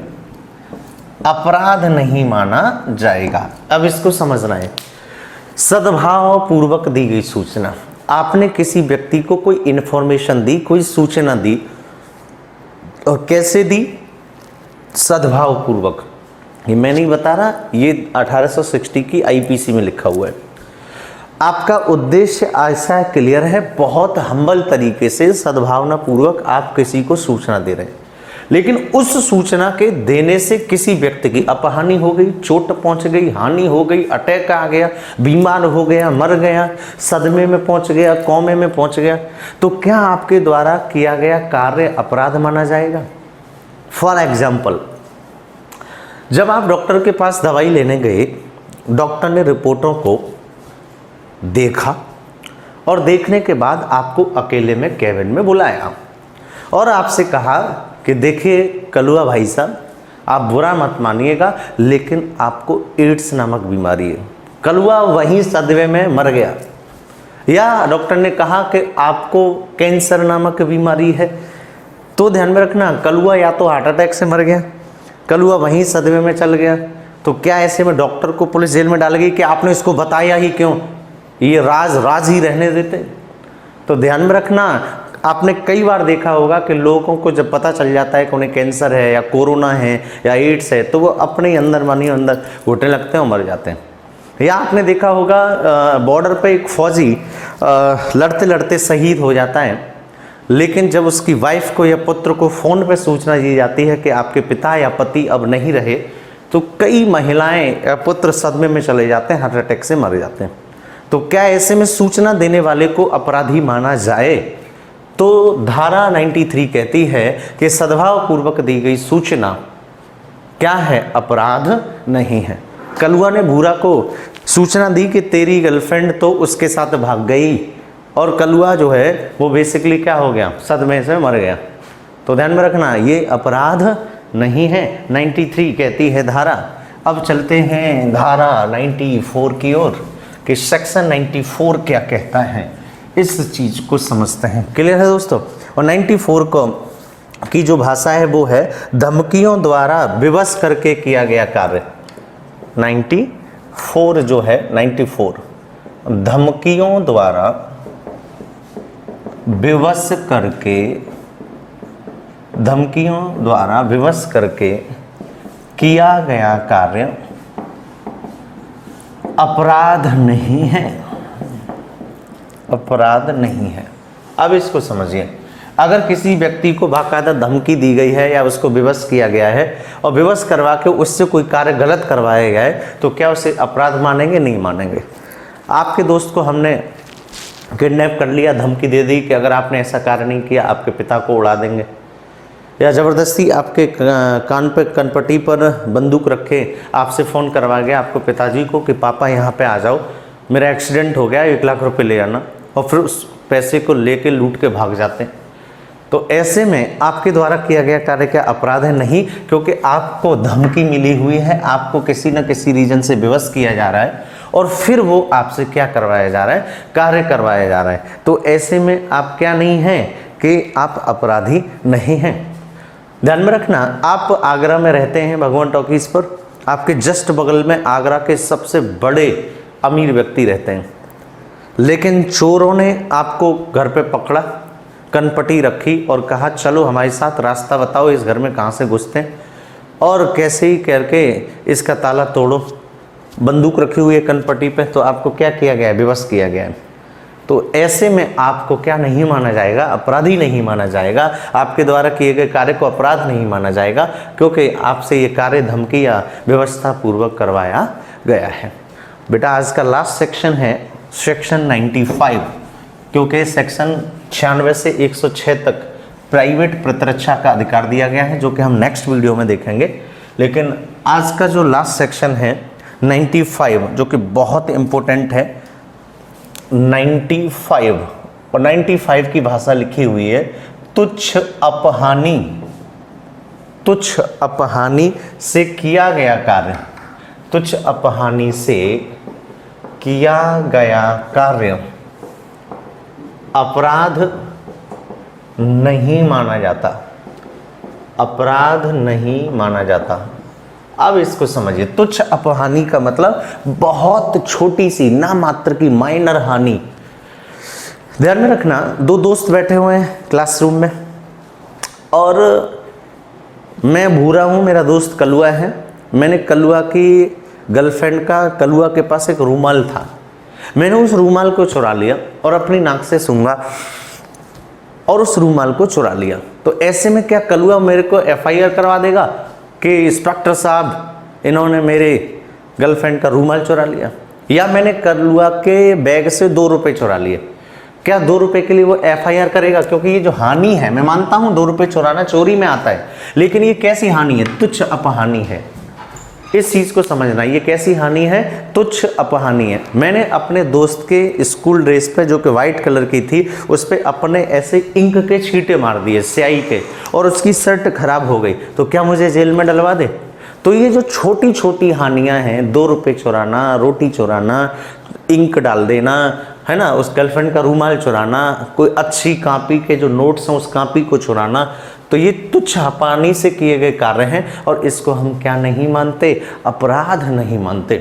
अपराध नहीं माना जाएगा। अब इसको समझना है, सद्भाव पूर्वक दी गई सूचना, आपने किसी व्यक्ति को कोई इंफॉर्मेशन दी, कोई सूचना दी, और कैसे दी, सद्भाव पूर्वक। ये मैं नहीं बता रहा, ये 1860 की आईपीसी में लिखा हुआ है। आपका उद्देश्य ऐसा क्लियर है, बहुत हम्बल तरीके से सद्भावना पूर्वक आप किसी को सूचना दे रहे हैं, लेकिन उस सूचना के देने से किसी व्यक्ति की अपहानि हो गई, चोट पहुंच गई, हानि हो गई, अटैक आ गया, बीमार हो गया, मर गया, सदमे में पहुंच गया, कोमे में पहुंच गया, तो क्या आपके द्वारा किया गया कार्य अपराध माना जाएगा? फॉर एग्जाम्पल, जब आप डॉक्टर के पास दवाई लेने गए, डॉक्टर ने रिपोर्टों को देखा और देखने के बाद आपको अकेले में कैबिन में बुलाया और आपसे कहा कि देखिए कलुआ भाई साहब, आप बुरा मत मानिएगा, लेकिन आपको एड्स नामक बीमारी है। कलुआ वहीं सदमे में मर गया। या डॉक्टर ने कहा कि आपको कैंसर नामक बीमारी है, तो ध्यान में रखना, कलुआ या तो हार्ट अटैक से मर गया, कलुआ वहीं सदमे में चल गया, तो क्या ऐसे में डॉक्टर को पुलिस जेल में डाल गई कि आपने इसको बताया ही क्यों? ये राज ही रहने देते। तो ध्यान में रखना, आपने कई बार देखा होगा कि लोगों को जब पता चल जाता है कि उन्हें कैंसर है या कोरोना है या एड्स है, तो वो अपने अंदर मानिए अंदर घुटने लगते हैं और मर जाते हैं। या आपने देखा होगा बॉर्डर पे एक फौजी लड़ते लड़ते शहीद हो जाता है, लेकिन जब उसकी वाइफ को या पुत्र को फ़ोन पे सूचना दी जाती है कि आपके पिता या पति अब नहीं रहे, तो कई महिलाएं या पुत्र सदमे में चले जाते हैं, हार्ट अटैक से मर जाते हैं। तो क्या ऐसे में सूचना देने वाले को अपराधी माना जाए? तो धारा 93 कहती है कि सद्भाव पूर्वक दी गई सूचना क्या है? अपराध नहीं है। कलुआ ने भूरा को सूचना दी कि तेरी गर्लफ्रेंड तो उसके साथ भाग गई, और कलुआ जो है वो बेसिकली क्या हो गया? सदमे से मर गया। तो ध्यान में रखना, ये अपराध नहीं है, 93 कहती है धारा। अब चलते हैं धारा 94 की ओर कि सेक्शन 94 क्या कहता है, इस चीज को समझते हैं। क्लियर है दोस्तों? और 94 को की जो भाषा है वो है धमकियों द्वारा विवश करके किया गया कार्य। 94 जो है 94 धमकियों द्वारा विवश करके किया गया कार्य अपराध नहीं है, अपराध नहीं है। अब इसको समझिए, अगर किसी व्यक्ति को बाकायदा धमकी दी गई है या उसको विवश किया गया है और विवश करवा के उससे कोई कार्य गलत करवाया गया है, तो क्या उसे अपराध मानेंगे? नहीं मानेंगे। आपके दोस्त को हमने किडनैप कर लिया, धमकी दे दी कि अगर आपने ऐसा कार्य नहीं किया आपके पिता को उड़ा देंगे, या ज़बरदस्ती आपके कान पे कनपट्टी पर बंदूक रखे आपसे फ़ोन करवा गया आपको पिताजी को कि पापा यहाँ पे आ जाओ, मेरा एक्सीडेंट हो गया, 1 लाख रुपए ले आना, और फिर उस पैसे को लेके लूट के भाग जाते हैं। तो ऐसे में आपके द्वारा किया गया कार्य क्या अपराध है? नहीं, क्योंकि आपको धमकी मिली हुई है, आपको किसी न किसी रीजन से विवश किया जा रहा है और फिर वो आपसे क्या करवाया जा रहा है? कार्य करवाया जा रहा है। तो ऐसे में आप क्या नहीं हैं कि आप अपराधी नहीं हैं। ध्यान में रखना, आप आगरा में रहते हैं, भगवान टॉकीज पर, आपके जस्ट बगल में आगरा के सबसे बड़े अमीर व्यक्ति रहते हैं, लेकिन चोरों ने आपको घर पे पकड़ा, कनपटी रखी और कहा चलो हमारे साथ, रास्ता बताओ इस घर में कहाँ से घुसते हैं, और कैसे ही करके इसका ताला तोड़ो, बंदूक रखी हुई है कनपटी पे, तो आपको क्या किया गया है? विवश किया गया है। तो ऐसे में आपको क्या नहीं माना जाएगा? अपराधी नहीं माना जाएगा। आपके द्वारा किए गए कार्य को अपराध नहीं माना जाएगा, क्योंकि आपसे ये कार्य धमकी या व्यवस्था पूर्वक करवाया गया है। बेटा आज का लास्ट सेक्शन है सेक्शन 95, क्योंकि सेक्शन 96 से 106 तक प्राइवेट प्रतिरक्षा का अधिकार दिया गया है, जो कि हम नेक्स्ट वीडियो में देखेंगे। लेकिन आज का जो लास्ट सेक्शन है 95, जो कि बहुत इम्पोर्टेंट है, 95 और 95 की भाषा लिखी हुई है तुच्छ अपहानि, तुच्छ अपहानि से किया गया कार्य, तुच्छ अपहानि से किया गया कार्य अपराध नहीं माना जाता, अपराध नहीं माना जाता। अब इसको समझिए, तुच्छ अपहानि का मतलब बहुत छोटी सी, ना मात्र की, माइनर हानि। ध्यान में रखना, 2 दोस्त बैठे हुए हैं क्लासरूम में और मैं भूरा हूँ, मेरा दोस्त कलुआ है। मैंने कलुआ की गर्लफ्रेंड का, कलुआ के पास एक रूमाल था, मैंने उस रूमाल को चुरा लिया और अपनी नाक से सूंघा और उस रूमाल को चुरा लिया। तो ऐसे में क्या कलुआ मेरे को FIR करवा देगा कि इंस्पेक्टर साहब इन्होंने मेरे गर्लफ्रेंड का रूमाल चुरा लिया? या मैंने कलुआ के बैग से 2 रुपये चुरा लिए, क्या 2 रुपये के लिए वो FIR करेगा? क्योंकि ये जो हानि है, मैं मानता हूँ 2 रुपये चुराना चोरी में आता है, लेकिन ये कैसी हानि है? तुच्छ अपहानि है। इस चीज़ को समझना, ये कैसी हानि है? तुच्छ अपहानि है। मैंने अपने दोस्त के स्कूल ड्रेस पे, जो कि वाइट कलर की थी, उस पर अपने ऐसे इंक के छींटे मार दिए, स्याही के, और उसकी शर्ट खराब हो गई, तो क्या मुझे जेल में डलवा दे? तो ये जो छोटी छोटी हानियां हैं, 2 रुपये चुराना, रोटी चुराना, इंक डाल देना, है ना, उस गर्लफ्रेंड का रूमाल चुराना, कोई अच्छी कॉपी के जो नोट्स हैं उस कॉपी को चुराना, तो ये तुच्छ अपहानि से किए गए कार्य हैं और इसको हम क्या नहीं मानते? अपराध नहीं मानते।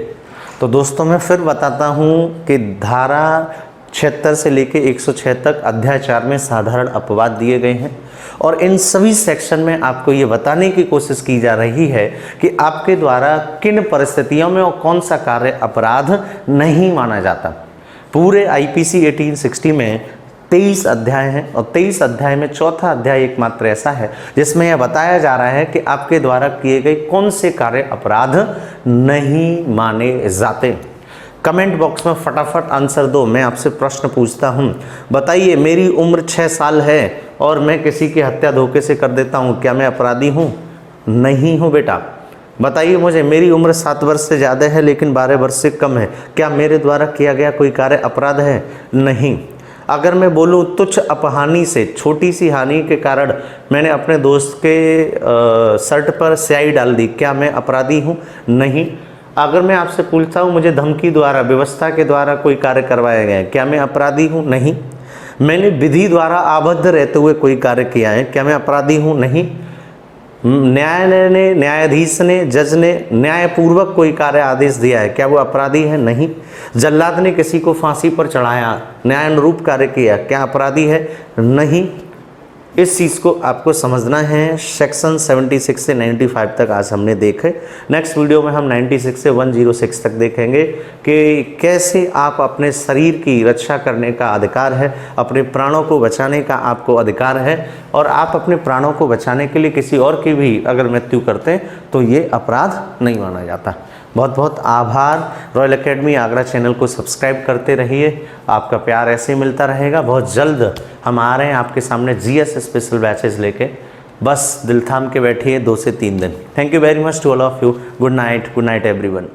तो दोस्तों मैं फिर बताता हूँ कि धारा 76 से लेके 106 तक अध्याय 4 में साधारण अपवाद दिए गए हैं और इन सभी सेक्शन में आपको ये बताने की कोशिश की जा रही है कि आपके द्वारा किन परिस्थितियों में और कौन सा कार्य अपराध नहीं माना जाता। पूरे IPC 1860 में 23 अध्याय हैं और 23 अध्याय में चौथा अध्याय एकमात्र ऐसा है जिसमें यह बताया जा रहा है कि आपके द्वारा किए गए कौन से कार्य अपराध नहीं माने जाते। कमेंट बॉक्स में फटाफट आंसर दो। मैं आपसे प्रश्न पूछता हूँ, बताइए मेरी उम्र 6 साल है और मैं किसी की हत्या धोखे से कर देता हूँ, क्या मैं अपराधी हूँ? नहीं हूँ बेटा। बताइए मुझे, मेरी उम्र 7 वर्ष से ज़्यादा है लेकिन 12 वर्ष से कम है, क्या मेरे द्वारा किया गया कोई कार्य अपराध है? नहीं। अगर मैं बोलूँ तुच्छ अपहानि से, छोटी सी हानि के कारण मैंने अपने दोस्त के शर्ट पर स्याही डाल दी, क्या मैं अपराधी हूँ? नहीं। अगर मैं आपसे पूछता हूँ मुझे धमकी द्वारा, व्यवस्था के द्वारा कोई कार्य करवाया गया है, क्या मैं अपराधी हूँ? नहीं। मैंने विधि द्वारा आबद्ध रहते हुए कोई कार्य किया है, क्या मैं अपराधी हूँ? नहीं। न्यायालय ने, न्यायाधीश ने, जज ने न्यायपूर्वक कोई कार्य आदेश दिया है, क्या वो अपराधी है? नहीं। जल्लाद ने किसी को फांसी पर चढ़ाया, न्यायानुरूप कार्य किया, क्या अपराधी है? नहीं। इस चीज़ को आपको समझना है। सेक्शन 76 से 95 तक आज हमने देखे। नेक्स्ट वीडियो में हम 96 से 106 तक देखेंगे कि कैसे आप अपने शरीर की रक्षा करने का अधिकार है, अपने प्राणों को बचाने का आपको अधिकार है और आप अपने प्राणों को बचाने के लिए किसी और की भी अगर मृत्यु करते हैं तो ये अपराध नहीं माना जाता। बहुत बहुत आभार। रॉयल एकेडमी आगरा चैनल को सब्सक्राइब करते रहिए, आपका प्यार ऐसे ही मिलता रहेगा। बहुत जल्द हम आ रहे हैं आपके सामने GS स्पेशल बैचेस लेके, बस दिल थाम के बैठिए 2 से 3 दिन। Thank you very much to all of you. Good night everyone.